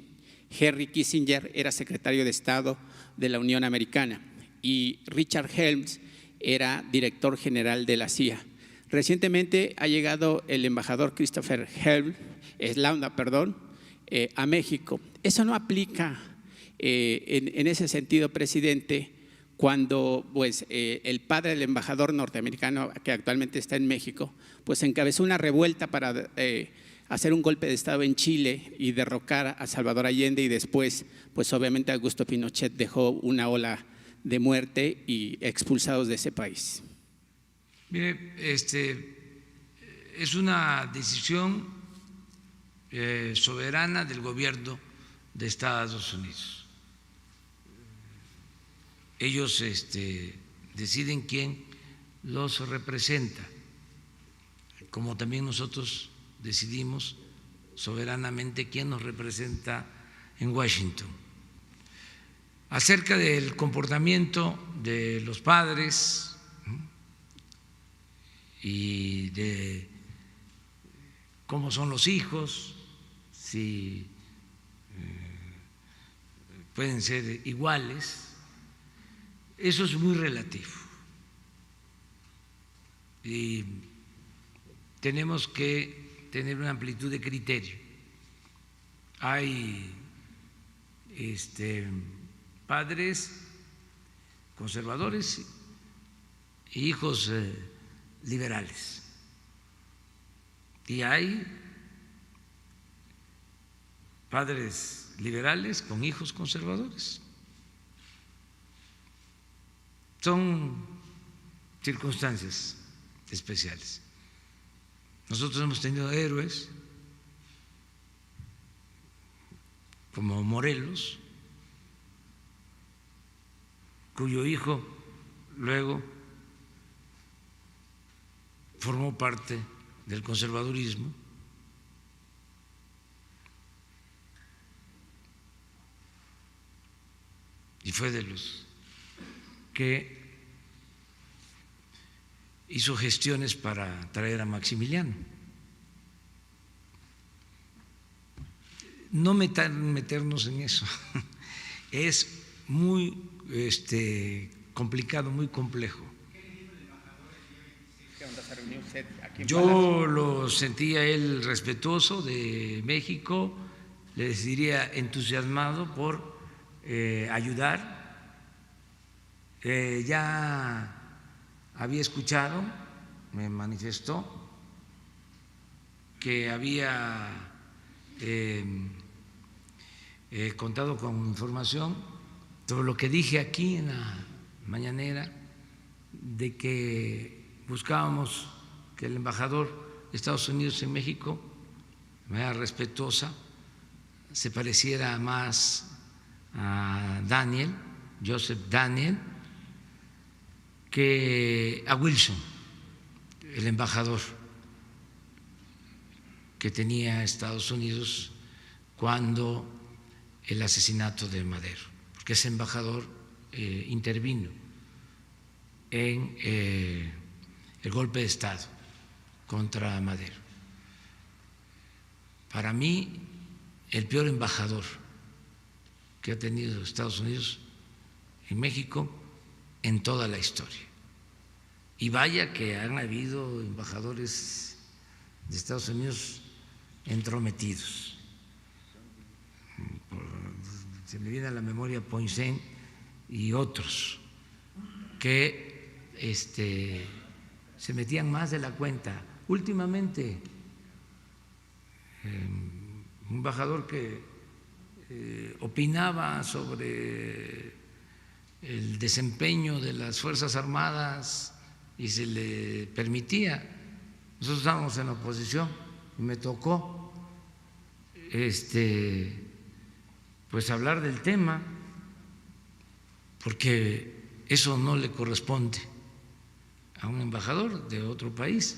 Henry Kissinger era secretario de Estado de la Unión Americana y Richard Helms era director general de la CIA. Recientemente ha llegado el embajador Christopher Landau, a México. Eso no aplica en ese sentido, presidente, cuando pues, el padre del embajador norteamericano que actualmente está en México, pues encabezó una revuelta para hacer un golpe de Estado en Chile y derrocar a Salvador Allende y después, pues obviamente Augusto Pinochet dejó una ola de muerte y expulsados de ese país. Mire, es una decisión soberana del gobierno de Estados Unidos. Ellos deciden quién los representa, como también nosotros decidimos soberanamente quién nos representa en Washington. Acerca del comportamiento de los padres y de cómo son los hijos, si pueden ser iguales, eso es muy relativo y tenemos que tener una amplitud de criterio. Hay padres conservadores e hijos liberales y hay padres liberales con hijos conservadores. Son circunstancias especiales. Nosotros hemos tenido héroes como Morelos, cuyo hijo luego formó parte del conservadurismo. Y fue de los que hizo gestiones para traer a Maximiliano. No meternos en eso, es muy complicado, muy complejo. Yo lo sentía él respetuoso de México, le diría entusiasmado por ayudar. Ya había escuchado, me manifestó que había contado con información sobre lo que dije aquí en la mañanera, de que buscábamos que el embajador de Estados Unidos en México, de manera respetuosa, se pareciera más a Daniel, Joseph Daniel, que a Wilson, el embajador que tenía Estados Unidos cuando el asesinato de Madero, porque ese embajador intervino en el golpe de Estado contra Madero. Para mí, el peor embajador que ha tenido Estados Unidos en México en toda la historia. Y vaya que han habido embajadores de Estados Unidos entrometidos. Se me viene a la memoria Poinsett y otros que se metían más de la cuenta. Últimamente, un embajador que opinaba sobre el desempeño de las Fuerzas Armadas y se le permitía. Nosotros estábamos en la oposición y me tocó pues hablar del tema, porque eso no le corresponde a un embajador de otro país.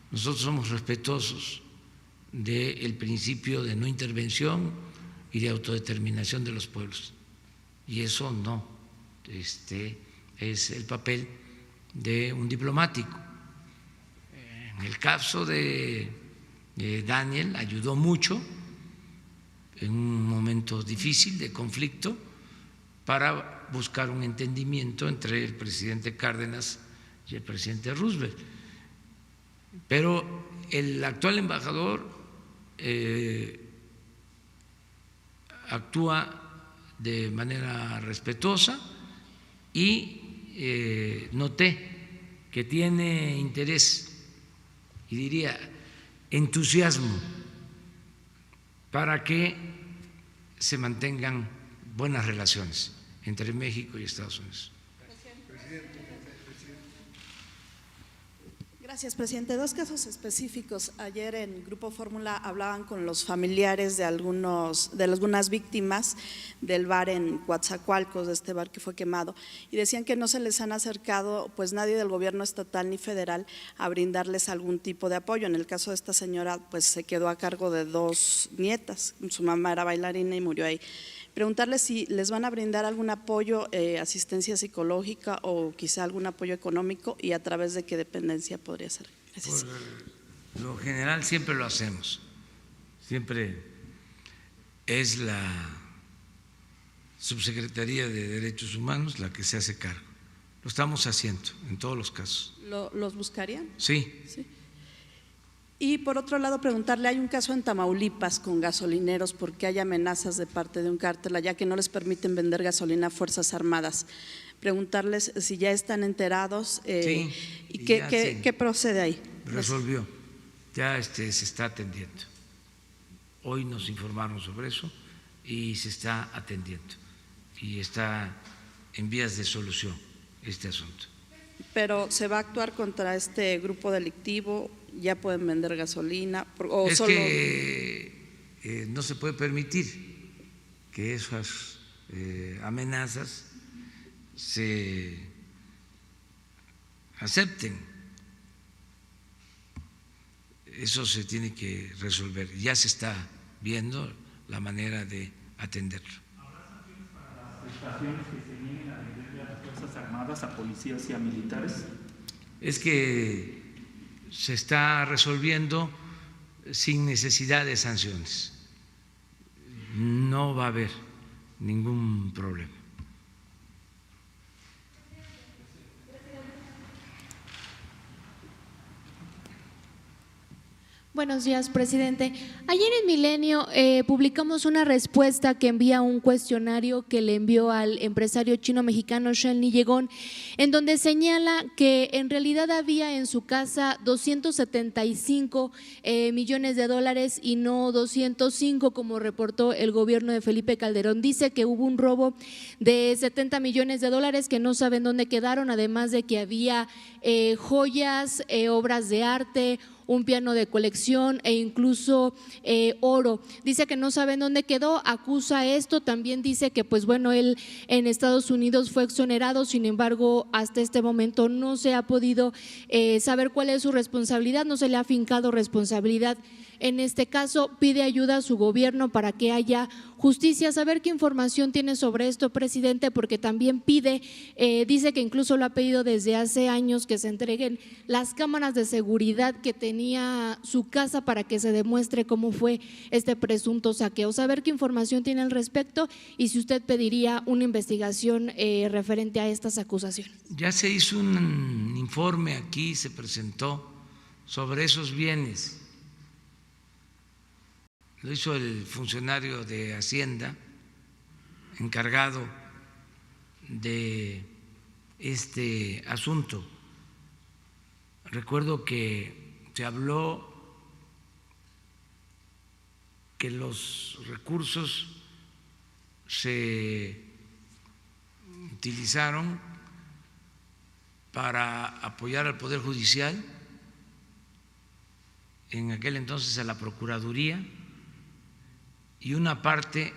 Nosotros somos respetuosos del principio de no intervención y de autodeterminación de los pueblos, y eso no es el papel de un diplomático. En el caso de Daniel ayudó mucho en un momento difícil de conflicto para buscar un entendimiento entre el presidente Cárdenas y el presidente Roosevelt. Pero el actual embajador actúa de manera respetuosa y noté que tiene interés y diría entusiasmo para que se mantengan buenas relaciones entre México y Estados Unidos. Gracias, presidente. Dos casos específicos. Ayer en Grupo Fórmula hablaban con los familiares de algunas víctimas del bar en Coatzacoalcos, de este bar que fue quemado, y decían que no se les han acercado pues nadie del gobierno estatal ni federal a brindarles algún tipo de apoyo. En el caso de esta señora pues se quedó a cargo de 2 nietas, su mamá era bailarina y murió ahí. Preguntarles si les van a brindar algún apoyo, asistencia psicológica o quizá algún apoyo económico, y a través de qué dependencia podría ser. Gracias. Por lo general siempre lo hacemos, siempre es la Subsecretaría de Derechos Humanos la que se hace cargo. Lo estamos haciendo en todos los casos. ¿Los buscarían? Sí. Y por otro lado, preguntarle, hay un caso en Tamaulipas con gasolineros porque hay amenazas de parte de un cártel allá que no les permiten vender gasolina a Fuerzas Armadas. Preguntarles si ya están enterados y qué procede ahí. Resolvió, ya se está atendiendo. Hoy nos informaron sobre eso y se está atendiendo y está en vías de solución este asunto. Pero ¿se va a actuar contra este grupo delictivo? ¿Ya pueden vender gasolina? ¿O es solo... que no se puede permitir que esas amenazas se acepten. Eso se tiene que resolver. Ya se está viendo la manera de atenderlo. ¿Habrá sanciones para las prestaciones que se nieguen a venderle a las Fuerzas Armadas, a policías y a militares? Es que se está resolviendo sin necesidad de sanciones. No va a haber ningún problema. Buenos días, presidente. Ayer en Milenio publicamos una respuesta que envía un cuestionario que le envió al empresario chino-mexicano Shen Liyegón, en donde señala que en realidad había en su casa 275 millones de dólares y no 205, como reportó el gobierno de Felipe Calderón. Dice que hubo un robo de 70 millones de dólares que no saben dónde quedaron, además de que había joyas, obras de arte, un piano de colección e incluso oro. Dice que no saben dónde quedó, acusa esto, también dice que pues bueno, él en Estados Unidos fue exonerado, sin embargo hasta este momento no se ha podido saber cuál es su responsabilidad, no se le ha fincado responsabilidad En este caso, pide ayuda a su gobierno para que haya justicia. Saber qué información tiene sobre esto, presidente, porque también pide, dice que incluso lo ha pedido desde hace años, que se entreguen las cámaras de seguridad que tenía su casa para que se demuestre cómo fue este presunto saqueo. Saber qué información tiene al respecto y si usted pediría una investigación referente a estas acusaciones. Ya se hizo un informe aquí, se presentó sobre esos bienes. Lo hizo el funcionario de Hacienda encargado de este asunto. Recuerdo que se habló que los recursos se utilizaron para apoyar al Poder Judicial, en aquel entonces a la Procuraduría, y una parte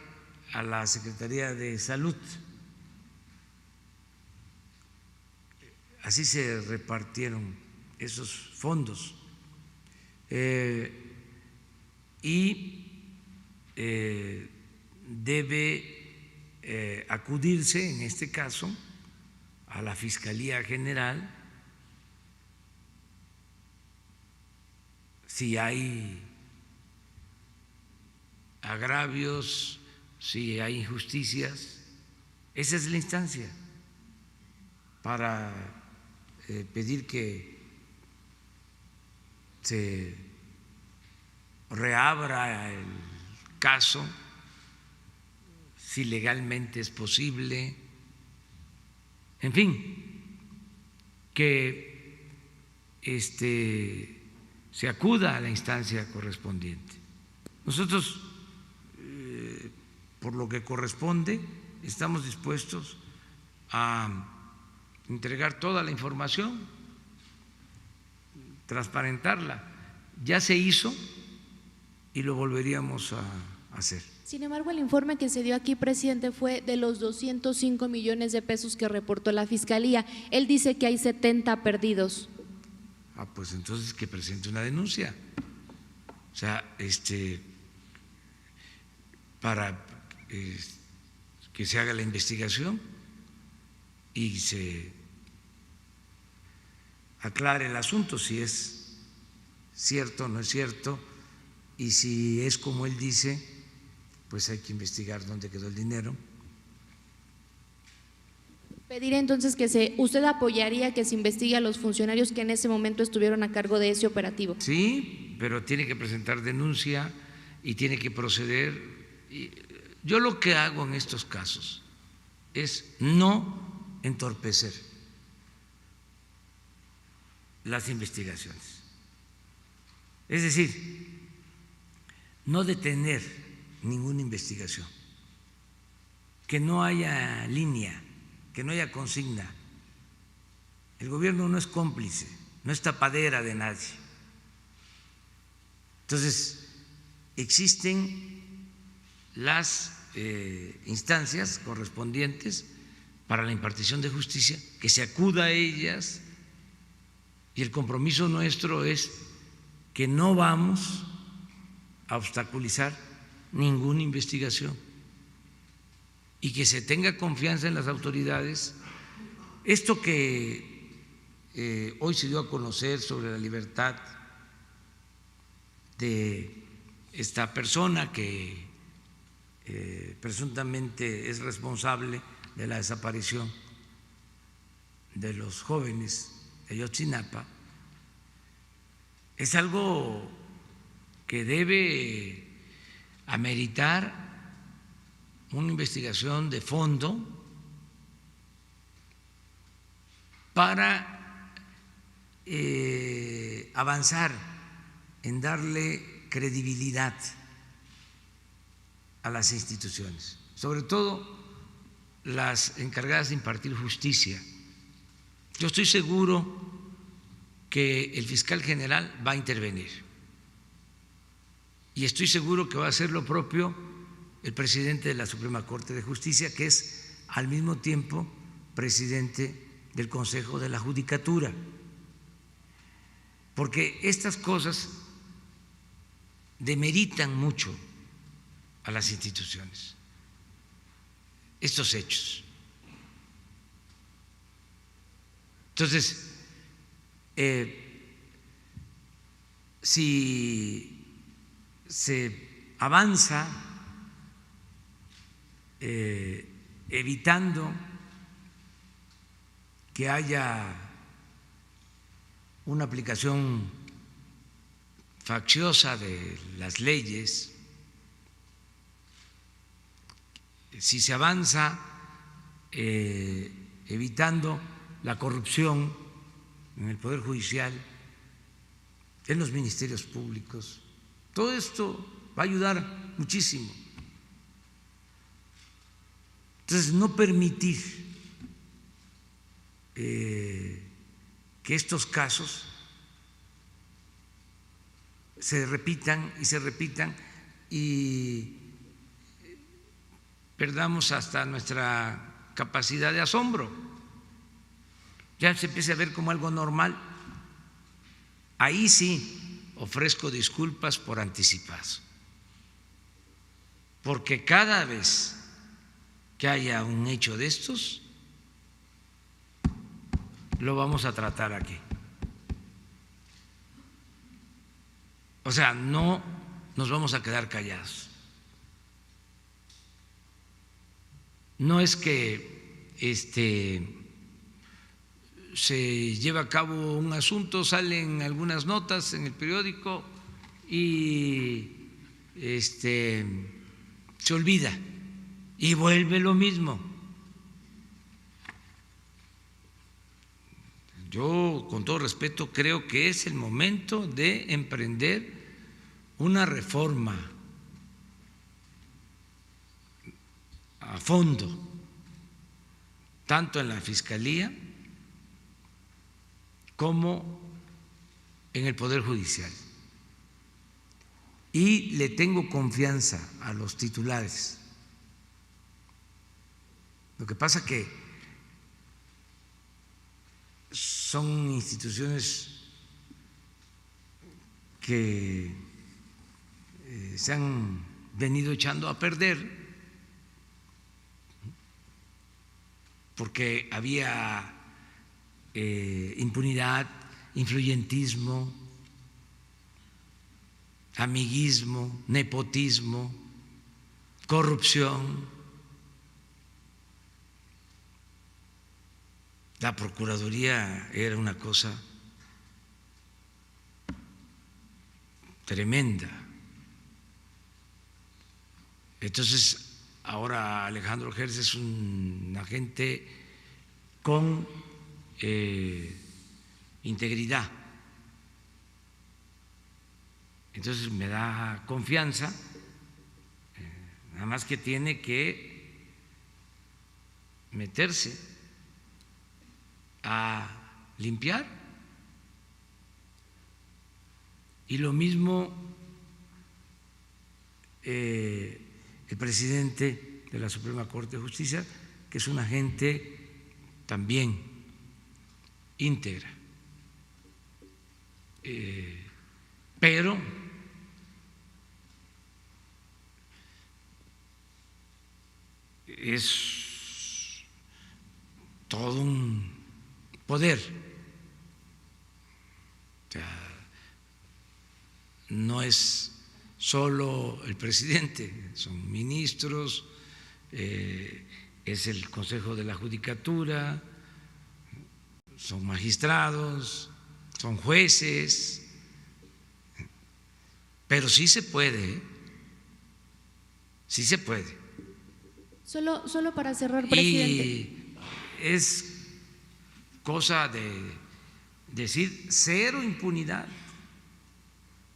a la Secretaría de Salud. Así se repartieron esos fondos. Y debe acudirse, en este caso, a la Fiscalía General si hay agravios, si hay injusticias. Esa es la instancia para pedir que se reabra el caso, si legalmente es posible, en fin, que se acuda a la instancia correspondiente. Nosotros, por lo que corresponde, estamos dispuestos a entregar toda la información, transparentarla. Ya se hizo y lo volveríamos a hacer. Sin embargo, el informe que se dio aquí, presidente, fue de los 205 millones de pesos que reportó la Fiscalía. Él dice que hay 70 perdidos. Pues entonces que presente una denuncia. O sea, para que se haga la investigación y se aclare el asunto, si es cierto o no es cierto, y si es como él dice, pues hay que investigar dónde quedó el dinero. Pedir entonces que usted apoyaría que se investigue a los funcionarios que en ese momento estuvieron a cargo de ese operativo. Sí, pero tiene que presentar denuncia y tiene que proceder. Yo lo que hago en estos casos es no entorpecer las investigaciones. Es decir, no detener ninguna investigación, que no haya línea, que no haya consigna. El gobierno no es cómplice, no es tapadera de nadie. Entonces, existen las instancias correspondientes para la impartición de justicia, que se acuda a ellas, y el compromiso nuestro es que no vamos a obstaculizar ninguna investigación y que se tenga confianza en las autoridades. Esto que hoy se dio a conocer sobre la libertad de esta persona que presuntamente es responsable de la desaparición de los jóvenes de Ayotzinapa, es algo que debe ameritar una investigación de fondo para avanzar en darle credibilidad a las instituciones, sobre todo las encargadas de impartir justicia. Yo estoy seguro que el fiscal general va a intervenir y estoy seguro que va a hacer lo propio el presidente de la Suprema Corte de Justicia, que es al mismo tiempo presidente del Consejo de la Judicatura, porque estas cosas demeritan mucho a las instituciones estos hechos. Entonces, si se avanza evitando que haya una aplicación facciosa de las leyes, si se avanza evitando la corrupción en el Poder Judicial, en los ministerios públicos, todo esto va a ayudar muchísimo. Entonces, no permitir que estos casos se repitan y perdamos hasta nuestra capacidad de asombro. Ya se empieza a ver como algo normal. Ahí sí ofrezco disculpas por anticipado, porque cada vez que haya un hecho de estos, lo vamos a tratar aquí. O sea, no nos vamos a quedar callados. No es que se lleva a cabo un asunto, salen algunas notas en el periódico y se olvida y vuelve lo mismo. Yo, con todo respeto, creo que es el momento de emprender una reforma a fondo, tanto en la Fiscalía como en el Poder Judicial. Y le tengo confianza a los titulares. Lo que pasa que son instituciones que se han venido echando a perder porque había impunidad, influyentismo, amiguismo, nepotismo, corrupción. La Procuraduría era una cosa tremenda. Entonces, ahora Alejandro Gers es un agente con integridad. Entonces me da confianza, nada más que tiene que meterse a limpiar. Y lo mismo el presidente de la Suprema Corte de Justicia, que es una gente también íntegra, pero es todo un poder. O sea, no es solo el presidente, son ministros, es el Consejo de la Judicatura, son magistrados, son jueces, pero sí se puede, sí se puede. Solo para cerrar, presidente. Y es cosa de decir cero impunidad,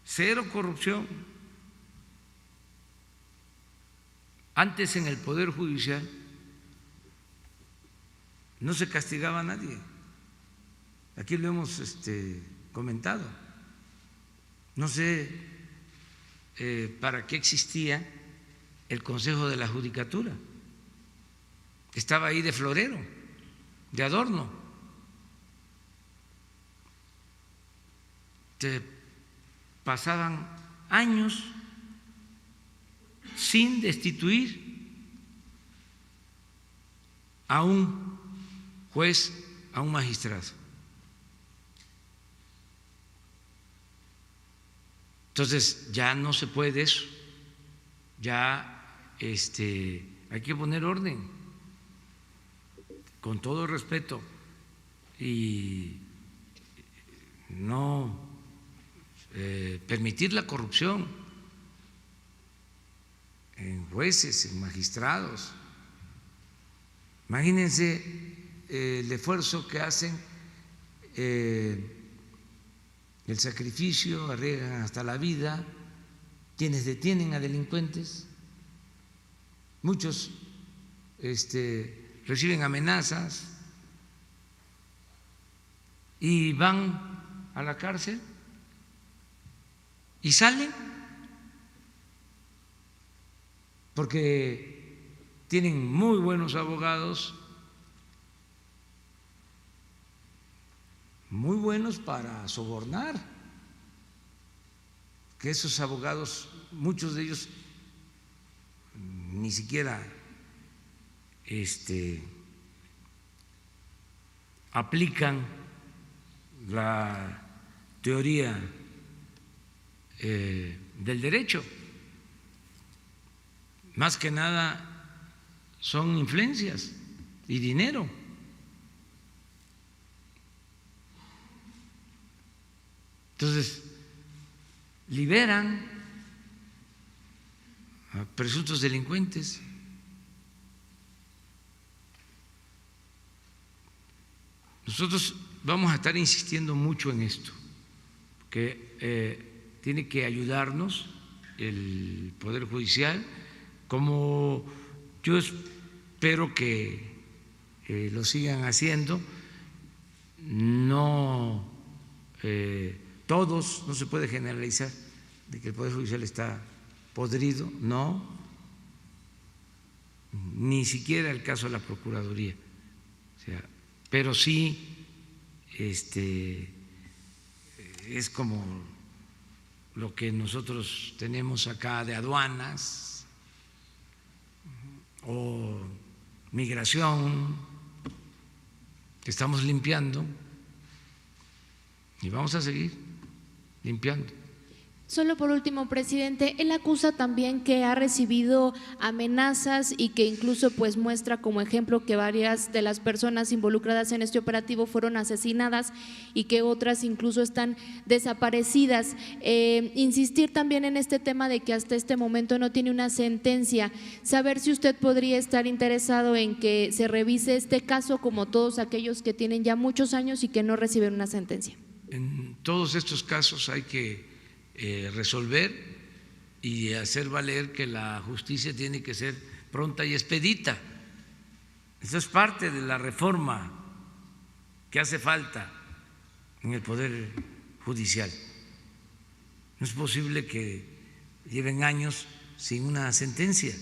cero corrupción. Antes en el Poder Judicial no se castigaba a nadie. Aquí lo hemos comentado. No sé para qué existía el Consejo de la Judicatura. Estaba ahí de florero, de adorno. Te pasaban años sin destituir a un juez, a un magistrado. Entonces ya no se puede eso, ya hay que poner orden, con todo respeto, y no permitir la corrupción en jueces, en magistrados. Imagínense el esfuerzo que hacen, el sacrificio, arriesgan hasta la vida quienes detienen a delincuentes. Muchos reciben amenazas y van a la cárcel y salen porque tienen muy buenos abogados, muy buenos para sobornar, que esos abogados, muchos de ellos ni siquiera aplican la teoría del derecho. Más que nada son influencias y dinero. Entonces, liberan a presuntos delincuentes. Nosotros vamos a estar insistiendo mucho en esto, que tiene que ayudarnos el Poder Judicial, como yo espero que lo sigan haciendo. No todos, no se puede generalizar de que el Poder Judicial está podrido, no, ni siquiera el caso de la Procuraduría, o sea, pero sí es como lo que nosotros tenemos acá de aduanas o migración, que estamos limpiando y vamos a seguir limpiando. Solo por último, presidente, él acusa también que ha recibido amenazas y que incluso pues muestra como ejemplo que varias de las personas involucradas en este operativo fueron asesinadas y que otras incluso están desaparecidas. Insistir también en este tema de que hasta este momento no tiene una sentencia. Saber si usted podría estar interesado en que se revise este caso como todos aquellos que tienen ya muchos años y que no reciben una sentencia. En todos estos casos hay que resolver y hacer valer que la justicia tiene que ser pronta y expedita. Eso es parte de la reforma que hace falta en el Poder Judicial. No es posible que lleven años sin una sentencia.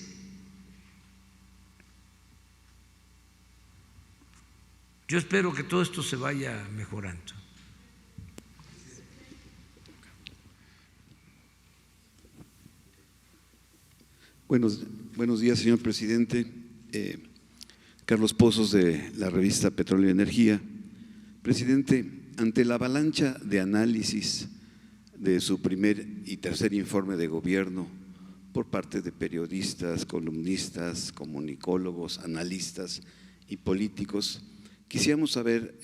Yo espero que todo esto se vaya mejorando. Buenos días, señor presidente. Carlos Pozos, de la revista Petróleo y Energía. Presidente, ante la avalancha de análisis de su primer y tercer informe de gobierno por parte de periodistas, columnistas, comunicólogos, analistas y políticos, quisiéramos saber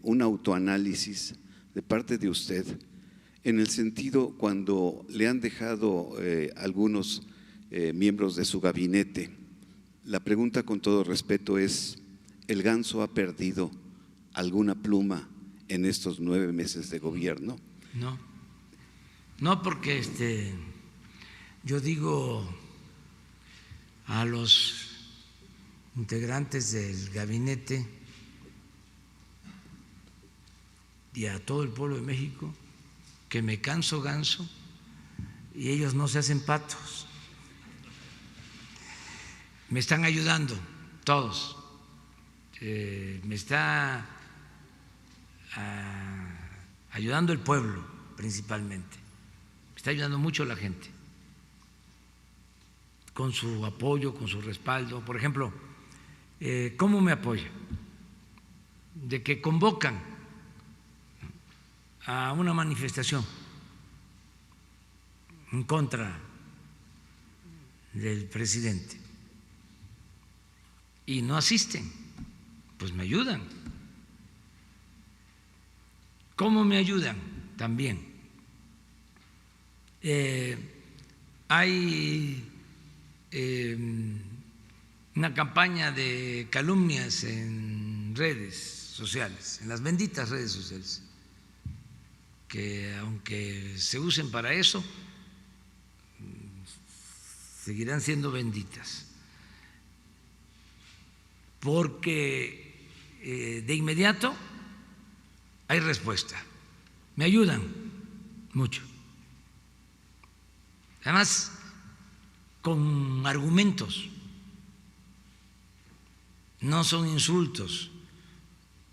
un autoanálisis de parte de usted en el sentido cuando le han dejado algunos miembros de su gabinete. La pregunta, con todo respeto, es: ¿el Ganso ha perdido alguna pluma en estos 9 meses de gobierno? No, porque yo digo a los integrantes del gabinete y a todo el pueblo de México que me canso ganso y ellos no se hacen patos. Me están ayudando todos, me está ayudando el pueblo principalmente, me está ayudando mucho la gente. con su apoyo, con su respaldo. Por ejemplo, ¿cómo me apoya? De que convocan a una manifestación en contra del presidente y no asisten, pues me ayudan. ¿Cómo me ayudan? También hay una campaña de calumnias en redes sociales, en las benditas redes sociales, que aunque se usen para eso, seguirán siendo benditas, porque de inmediato hay respuesta, me ayudan mucho, además con argumentos, no son insultos,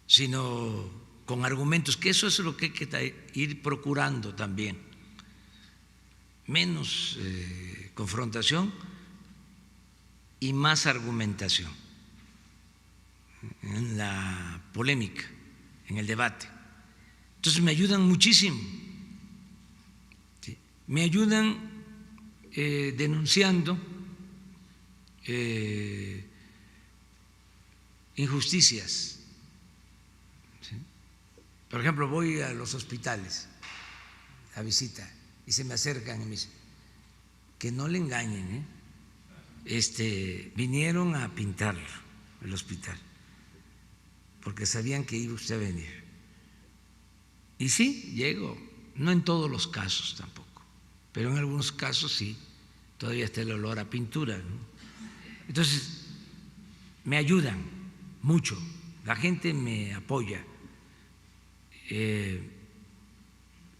sino con argumentos, que eso es lo que hay que ir procurando también, menos confrontación y más argumentación en la polémica, en el debate. Entonces me ayudan muchísimo, ¿sí? Me ayudan denunciando injusticias, ¿sí? Por ejemplo, voy a los hospitales a visita y se me acercan y me dicen que no le engañen, vinieron a pintarlo el hospital porque sabían que iba usted a venir. Y sí, llego, no en todos los casos tampoco, pero en algunos casos sí, todavía está el olor a pintura, ¿no? Entonces, me ayudan mucho, la gente me apoya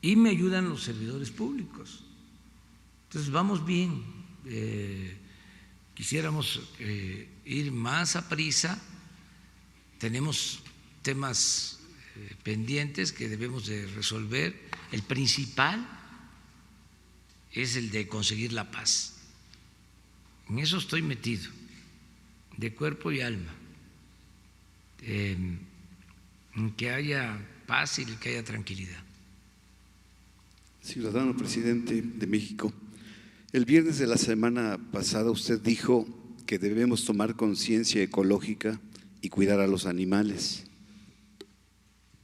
y me ayudan los servidores públicos. Entonces, vamos bien, quisiéramos ir más a prisa, tenemos temas pendientes que debemos de resolver. El principal es el de conseguir la paz. En eso estoy metido, de cuerpo y alma, en que haya paz y que haya tranquilidad. Ciudadano presidente de México, el viernes de la semana pasada usted dijo que debemos tomar conciencia ecológica y cuidar a los animales.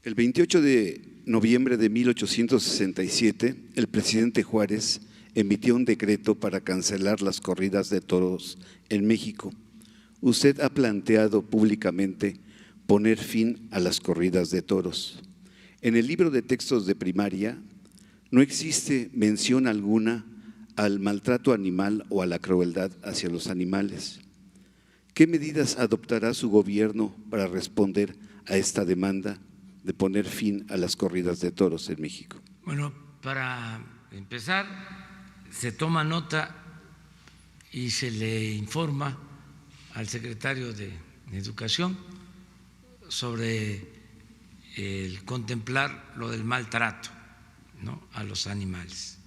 El 28 de noviembre de 1867, el presidente Juárez emitió un decreto para cancelar las corridas de toros en México. Usted ha planteado públicamente poner fin a las corridas de toros. En el libro de textos de primaria no existe mención alguna al maltrato animal o a la crueldad hacia los animales. ¿Qué medidas adoptará su gobierno para responder a esta demanda de poner fin a las corridas de toros en México? Bueno, para empezar, se toma nota y se le informa al secretario de Educación sobre el contemplar lo del maltrato, ¿no?, a los animales,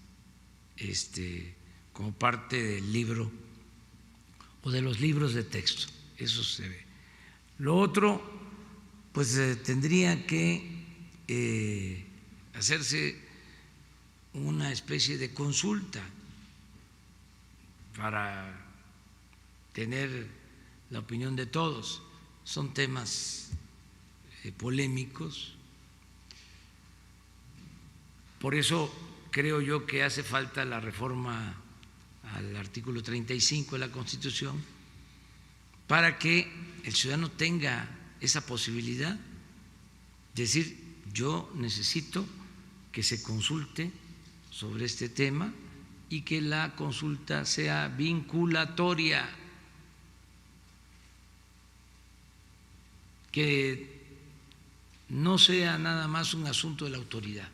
como parte del libro o de los libros de texto. Eso se ve. Lo otro, pues tendría que hacerse una especie de consulta para tener la opinión de todos. Son temas polémicos. Por eso creo yo que hace falta la reforma al artículo 35 de la Constitución para que el ciudadano tenga esa posibilidad de decir: yo necesito que se consulte sobre este tema y que la consulta sea vinculatoria, que no sea nada más un asunto de la autoridad,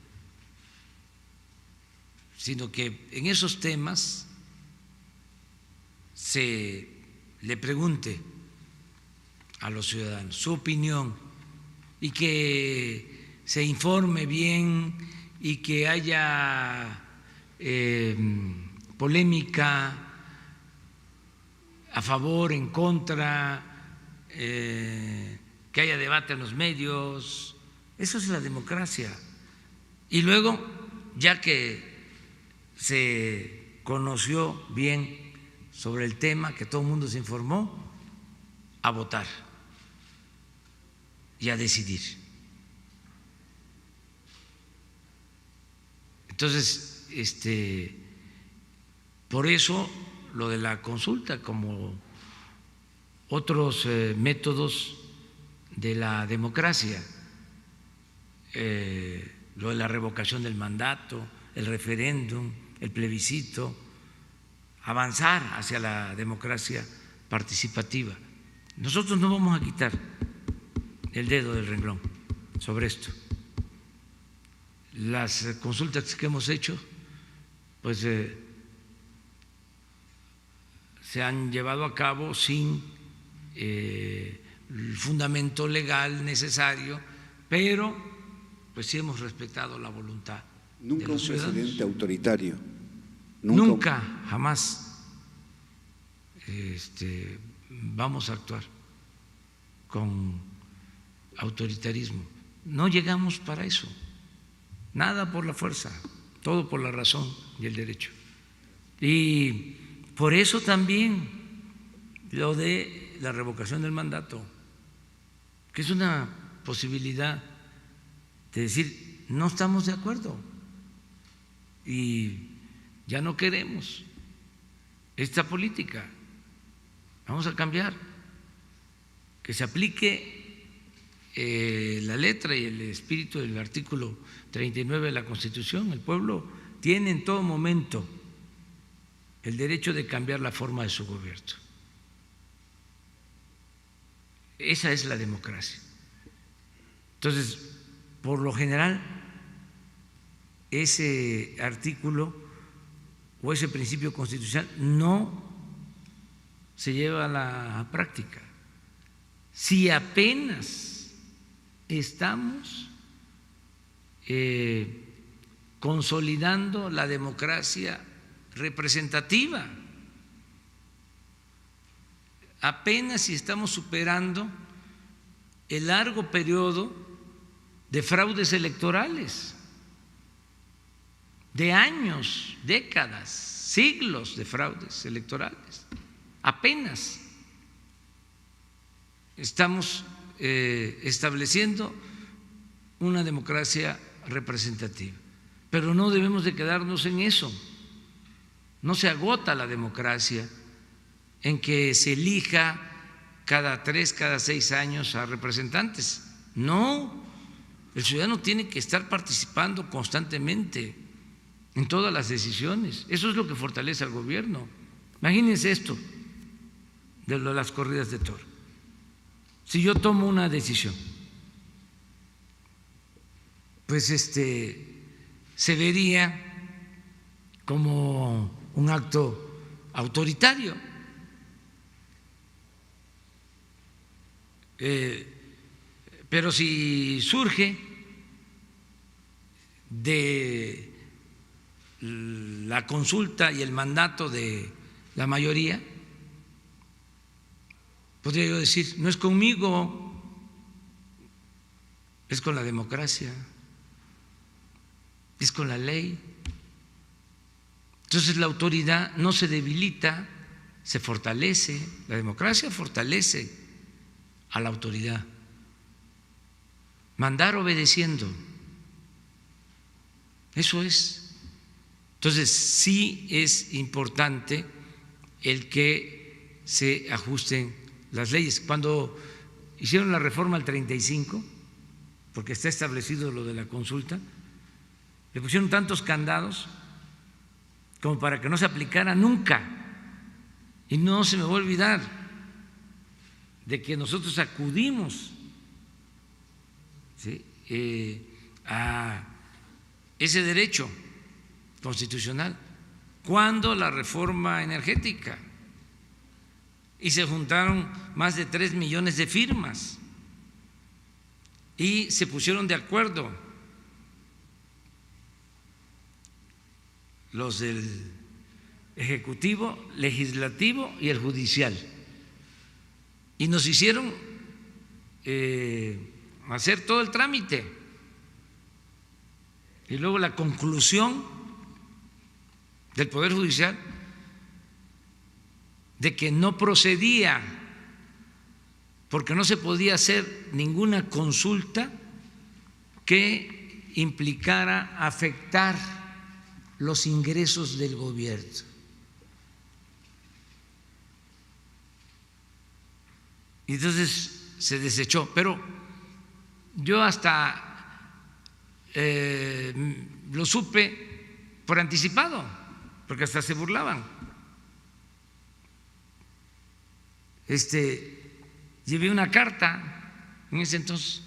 sino que en esos temas se le pregunte a los ciudadanos su opinión y que se informe bien y que haya polémica a favor, en contra, que haya debate en los medios. Eso es la democracia. Y luego, ya que se conoció bien sobre el tema, que todo el mundo se informó, a votar y a decidir. Entonces, por eso lo de la consulta, como otros métodos de la democracia, lo de la revocación del mandato, el referéndum, el plebiscito, avanzar hacia la democracia participativa. Nosotros no vamos a quitar el dedo del renglón sobre esto. Las consultas que hemos hecho, pues se han llevado a cabo sin el fundamento legal necesario, pero pues sí hemos respetado la voluntad de los ciudadanos. Nunca un presidente autoritario. Nunca, jamás vamos a actuar con autoritarismo. No llegamos para eso. Nada por la fuerza, todo por la razón y el derecho. Y por eso también lo de la revocación del mandato, que es una posibilidad de decir, no estamos de acuerdo y ya no queremos esta política, vamos a cambiar, que se aplique la letra y el espíritu del artículo 39 de la Constitución. El pueblo tiene en todo momento el derecho de cambiar la forma de su gobierno. Esa es la democracia. Entonces, por lo general, ese artículo o ese principio constitucional no se lleva a la práctica. Si apenas estamos consolidando la democracia representativa, apenas si estamos superando el largo periodo de fraudes electorales, de años, décadas, siglos de fraudes electorales. Apenas estamos estableciendo una democracia representativa, pero no debemos de quedarnos en eso. No se agota la democracia en que se elija cada 3, cada 6 años a representantes. No, el ciudadano tiene que estar participando constantemente en todas las decisiones. Eso es lo que fortalece al gobierno. Imagínense esto de las corridas de toro. Si yo tomo una decisión, pues se vería como un acto autoritario. Pero si surge de la consulta y el mandato de la mayoría, podría yo decir, no es conmigo, es con la democracia, es con la ley. Entonces la autoridad no se debilita, se fortalece. La democracia fortalece a la autoridad. Mandar obedeciendo, eso es. Entonces sí es importante el que se ajusten las leyes. Cuando hicieron la reforma al 35, porque está establecido lo de la consulta, le pusieron tantos candados como para que no se aplicara nunca. Y no se me va a olvidar de que nosotros acudimos, ¿sí?, a ese derecho constitucional cuando la reforma energética, y se juntaron más de 3 millones de firmas y se pusieron de acuerdo los del ejecutivo, legislativo y el judicial. Y nos hicieron hacer todo el trámite. Y luego la conclusión del Poder Judicial de que no procedía, porque no se podía hacer ninguna consulta que implicara afectar los ingresos del gobierno. Y entonces se desechó, pero yo hasta lo supe por anticipado, porque hasta se burlaban. Llevé una carta en ese entonces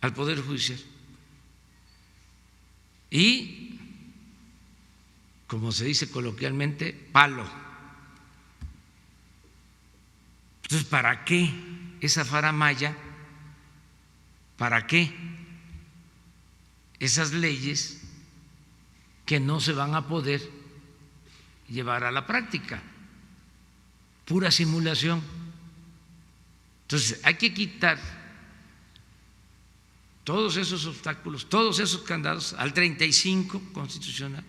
al Poder Judicial y, como se dice coloquialmente, palo. Entonces, ¿para qué esa faramalla? ¿Para qué esas leyes que no se van a poder llevar a la práctica? Pura simulación. Entonces, hay que quitar todos esos obstáculos, todos esos candados al 35 constitucional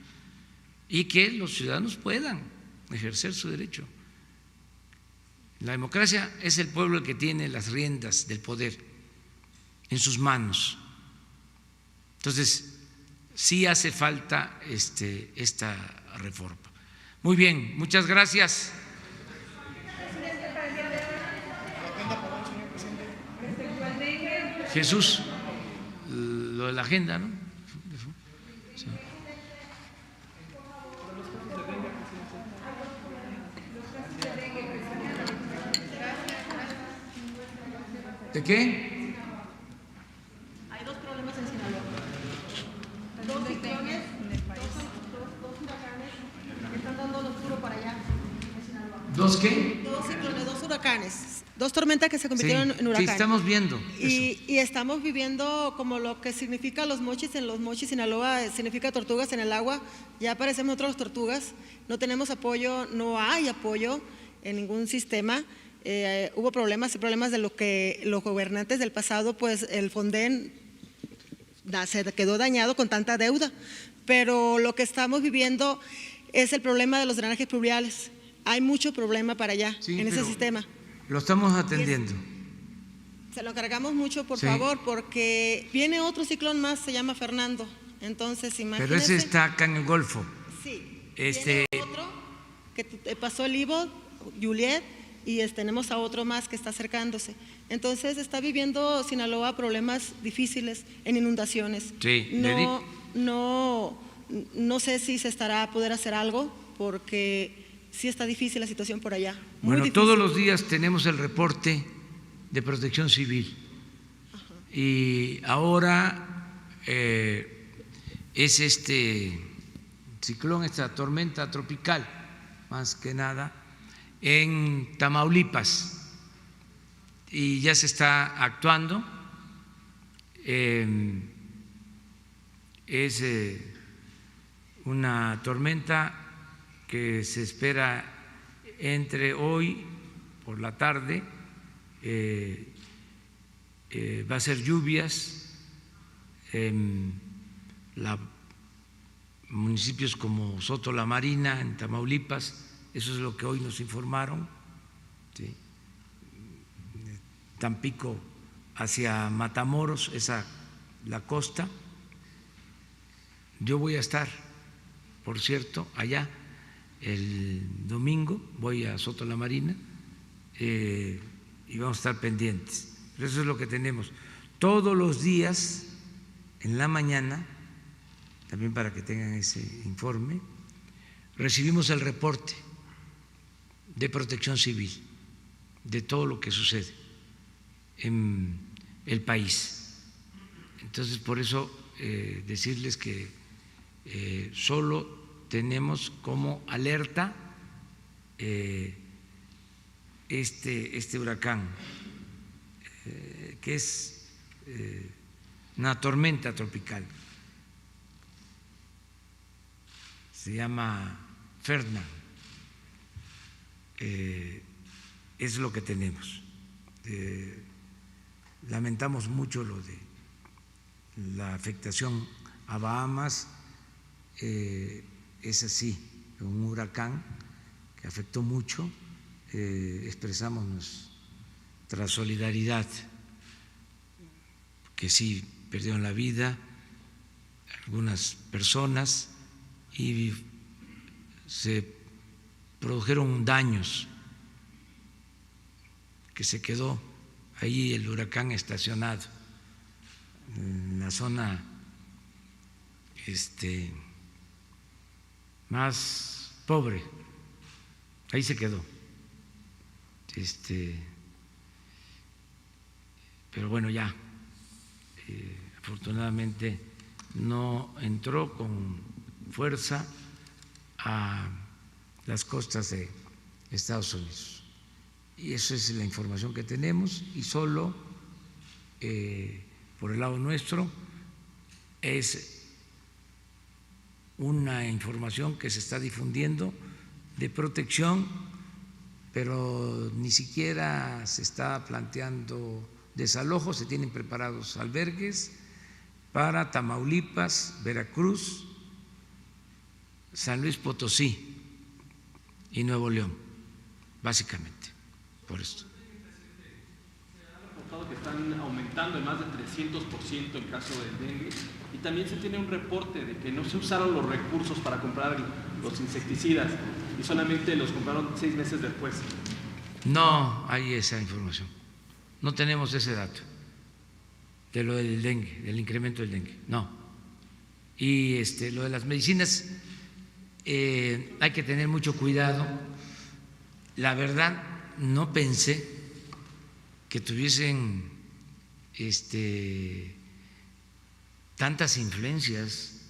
y que los ciudadanos puedan ejercer su derecho. La democracia es el pueblo el que tiene las riendas del poder en sus manos. Entonces, sí hace falta esta reforma. Muy bien, muchas gracias. Jesús, lo de la agenda, ¿no? Sí. ¿De qué? Hay dos problemas en Sinaloa. Dos ciclones, dos huracanes que están dando lo oscuro para allá en Sinaloa. ¿Dos qué? Dos ciclones, dos huracanes, dos tormentas que se convirtieron en huracanes. Sí, estamos viendo. Y estamos viviendo como lo que significa los mochis. En los mochis, Sinaloa, significa tortugas en el agua. Ya aparecemos nosotros las tortugas. No tenemos apoyo, no hay apoyo en ningún sistema. Hubo problemas de lo que los gobernantes del pasado, pues el Fonden se quedó dañado con tanta deuda, pero lo que estamos viviendo es el problema de los drenajes pluviales. Hay mucho problema para allá, sí, en ese sistema. Lo estamos atendiendo. Se lo encargamos mucho, por sí, favor, porque viene otro ciclón más, se llama Fernando. Entonces, imagínense. Pero ese está acá en el Golfo. Sí. Viene otro que pasó el Ivo, Juliet, y tenemos a otro más que está acercándose. Entonces está viviendo Sinaloa problemas difíciles en inundaciones. Sí, no sé si se estará a poder hacer algo, porque sí está difícil la situación por allá. Bueno, difícil. Todos los días tenemos el reporte de Protección Civil. Ajá. Y ahora es este ciclón, esta tormenta tropical, más que nada, en Tamaulipas, y ya se está actuando. Es una tormenta que se espera entre hoy por la tarde, va a ser lluvias en municipios como Soto la Marina, en Tamaulipas. Eso es lo que hoy nos informaron, ¿sí? Tampico hacia Matamoros, la costa. Yo voy a estar, por cierto, allá el domingo, voy a Soto la Marina y vamos a estar pendientes. Pero eso es lo que tenemos. Todos los días, en la mañana, también para que tengan ese informe, recibimos el reporte de Protección Civil de todo lo que sucede en el país. Entonces, por eso decirles que solo tenemos como alerta este huracán, que es una tormenta tropical, se llama Ferdinand. Es lo que tenemos. Lamentamos mucho lo de la afectación a Bahamas. Es así, un huracán que afectó mucho. Expresamos nuestra solidaridad, que sí perdieron la vida algunas personas y se produjeron daños, que se quedó ahí el huracán estacionado en la zona más pobre, ahí se quedó. Pero bueno, ya afortunadamente no entró con fuerza a las costas de Estados Unidos. Y esa es la información que tenemos, y solo por el lado nuestro es una información que se está difundiendo de protección, pero ni siquiera se está planteando desalojo. Se tienen preparados albergues para Tamaulipas, Veracruz, San Luis Potosí y Nuevo León, básicamente, por esto. Se ha reportado que están aumentando en más de 300% el caso del dengue, y también se tiene un reporte de que no se usaron los recursos para comprar los insecticidas y solamente los compraron 6 meses después. No hay esa información, no tenemos ese dato de lo del dengue, del incremento del dengue, no. Y lo de las medicinas, hay que tener mucho cuidado. La verdad, no pensé que tuviesen tantas influencias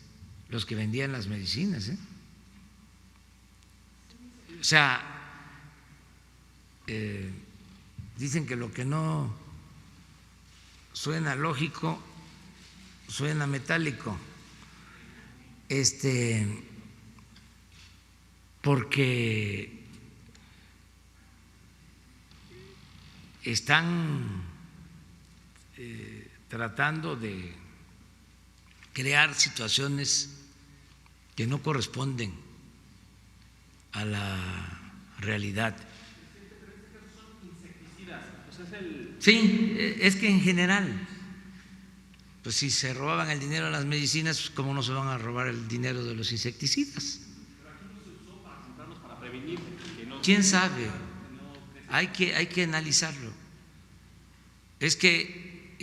los que vendían las medicinas, O sea, dicen que lo que no suena lógico suena metálico, porque están tratando de crear situaciones que no corresponden a la realidad. Sí, es que en general, pues si se robaban el dinero de las medicinas, pues ¿cómo no se van a robar el dinero de los insecticidas? Pero aquí no se usó para comprarlos para prevenir. ¿Quién sabe? Hay que analizarlo. Es que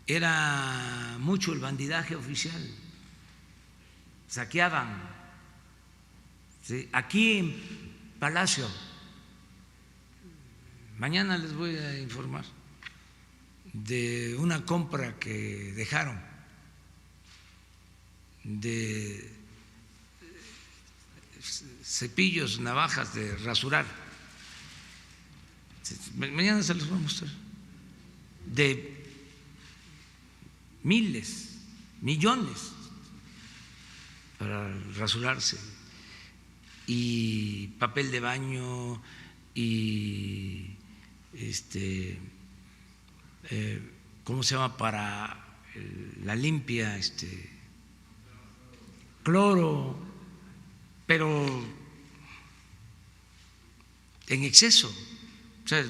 era mucho el bandidaje oficial, saqueaban. ¿Sí? Aquí en Palacio, mañana les voy a informar de una compra que dejaron de cepillos, navajas de rasurar. Mañana se los voy a mostrar. De miles, millones para rasurarse, y papel de baño, y ¿cómo se llama? Para la limpia, cloro, pero en exceso. O sea,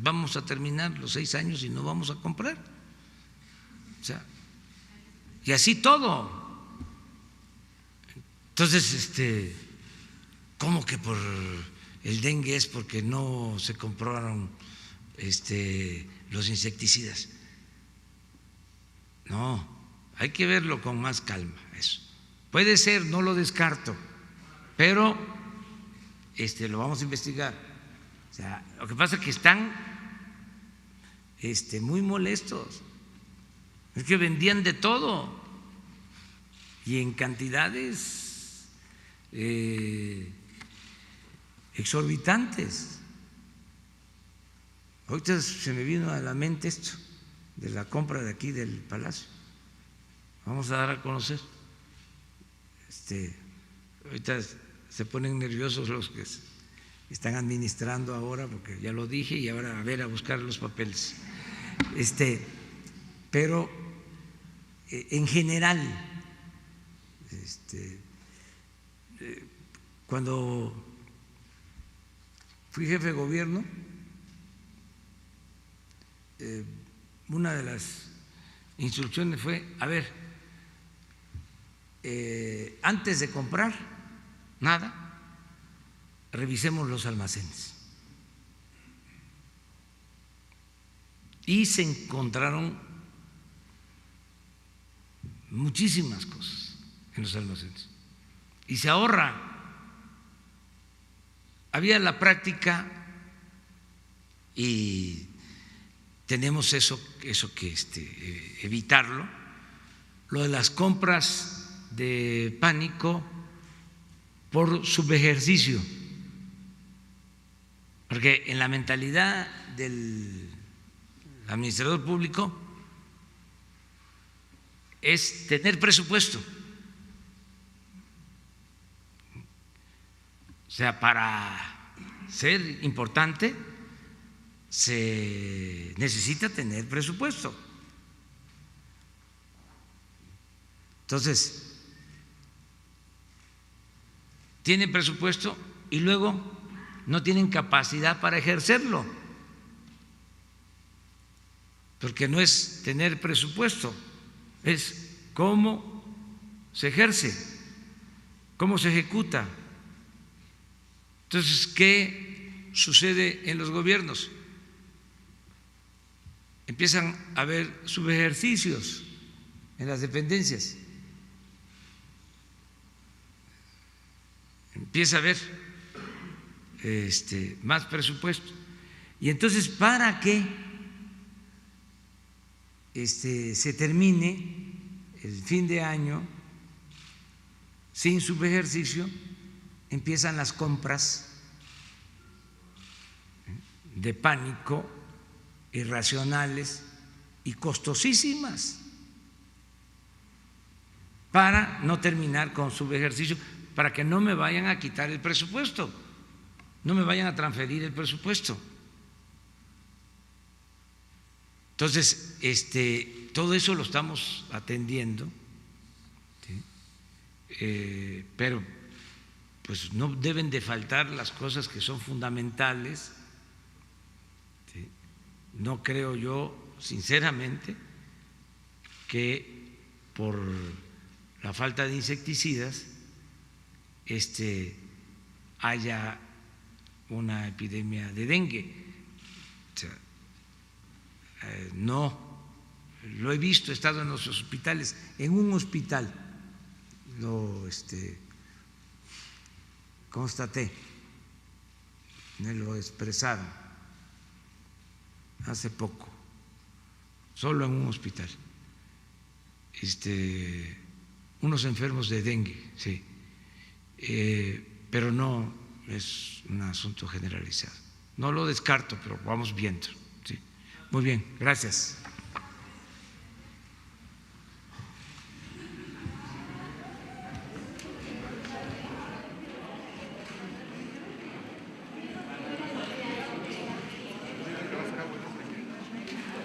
vamos a terminar los 6 años y no vamos a comprar. O sea, y así todo. Entonces, ¿cómo que por el dengue es porque no se compraron los insecticidas? No, hay que verlo con más calma eso. Puede ser, no lo descarto, pero lo vamos a investigar. O sea, lo que pasa es que están muy molestos. Es que vendían de todo y en cantidades exorbitantes. Ahorita se me vino a la mente esto de la compra de aquí del Palacio. Vamos a dar a conocer ahorita se ponen nerviosos los que están administrando ahora, porque ya lo dije, y ahora a buscar los papeles. Pero en general, cuando fui jefe de gobierno, una de las instrucciones fue, antes de comprar nada, revisemos los almacenes. Y se encontraron muchísimas cosas en los almacenes. Y se ahorra. Había la práctica, y tenemos eso que evitarlo, lo de las compras de pánico por subejercicio, porque en la mentalidad del administrador público es tener presupuesto. O sea, para ser importante se necesita tener presupuesto. Entonces, tienen presupuesto y luego no tienen capacidad para ejercerlo, porque no es tener presupuesto, es cómo se ejerce, cómo se ejecuta. Entonces, ¿qué sucede en los gobiernos? Empiezan a haber subejercicios en las dependencias, empieza a haber más presupuesto, y entonces para que se termine el fin de año sin subejercicio, empiezan las compras de pánico irracionales y costosísimas para no terminar con subejercicio, para que no me vayan a quitar el presupuesto, no me vayan a transferir el presupuesto. Entonces, todo eso lo estamos atendiendo, ¿sí? Pero pues no deben de faltar las cosas que son fundamentales, ¿sí? No creo yo, sinceramente, que por la falta de insecticidas haya una epidemia de dengue. O sea, no lo he visto, he estado en los hospitales, en un hospital lo constaté, me lo expresaron hace poco, solo en un hospital, unos enfermos de dengue, sí, pero no es un asunto generalizado. No lo descarto, pero vamos viendo. Sí. Muy bien, gracias.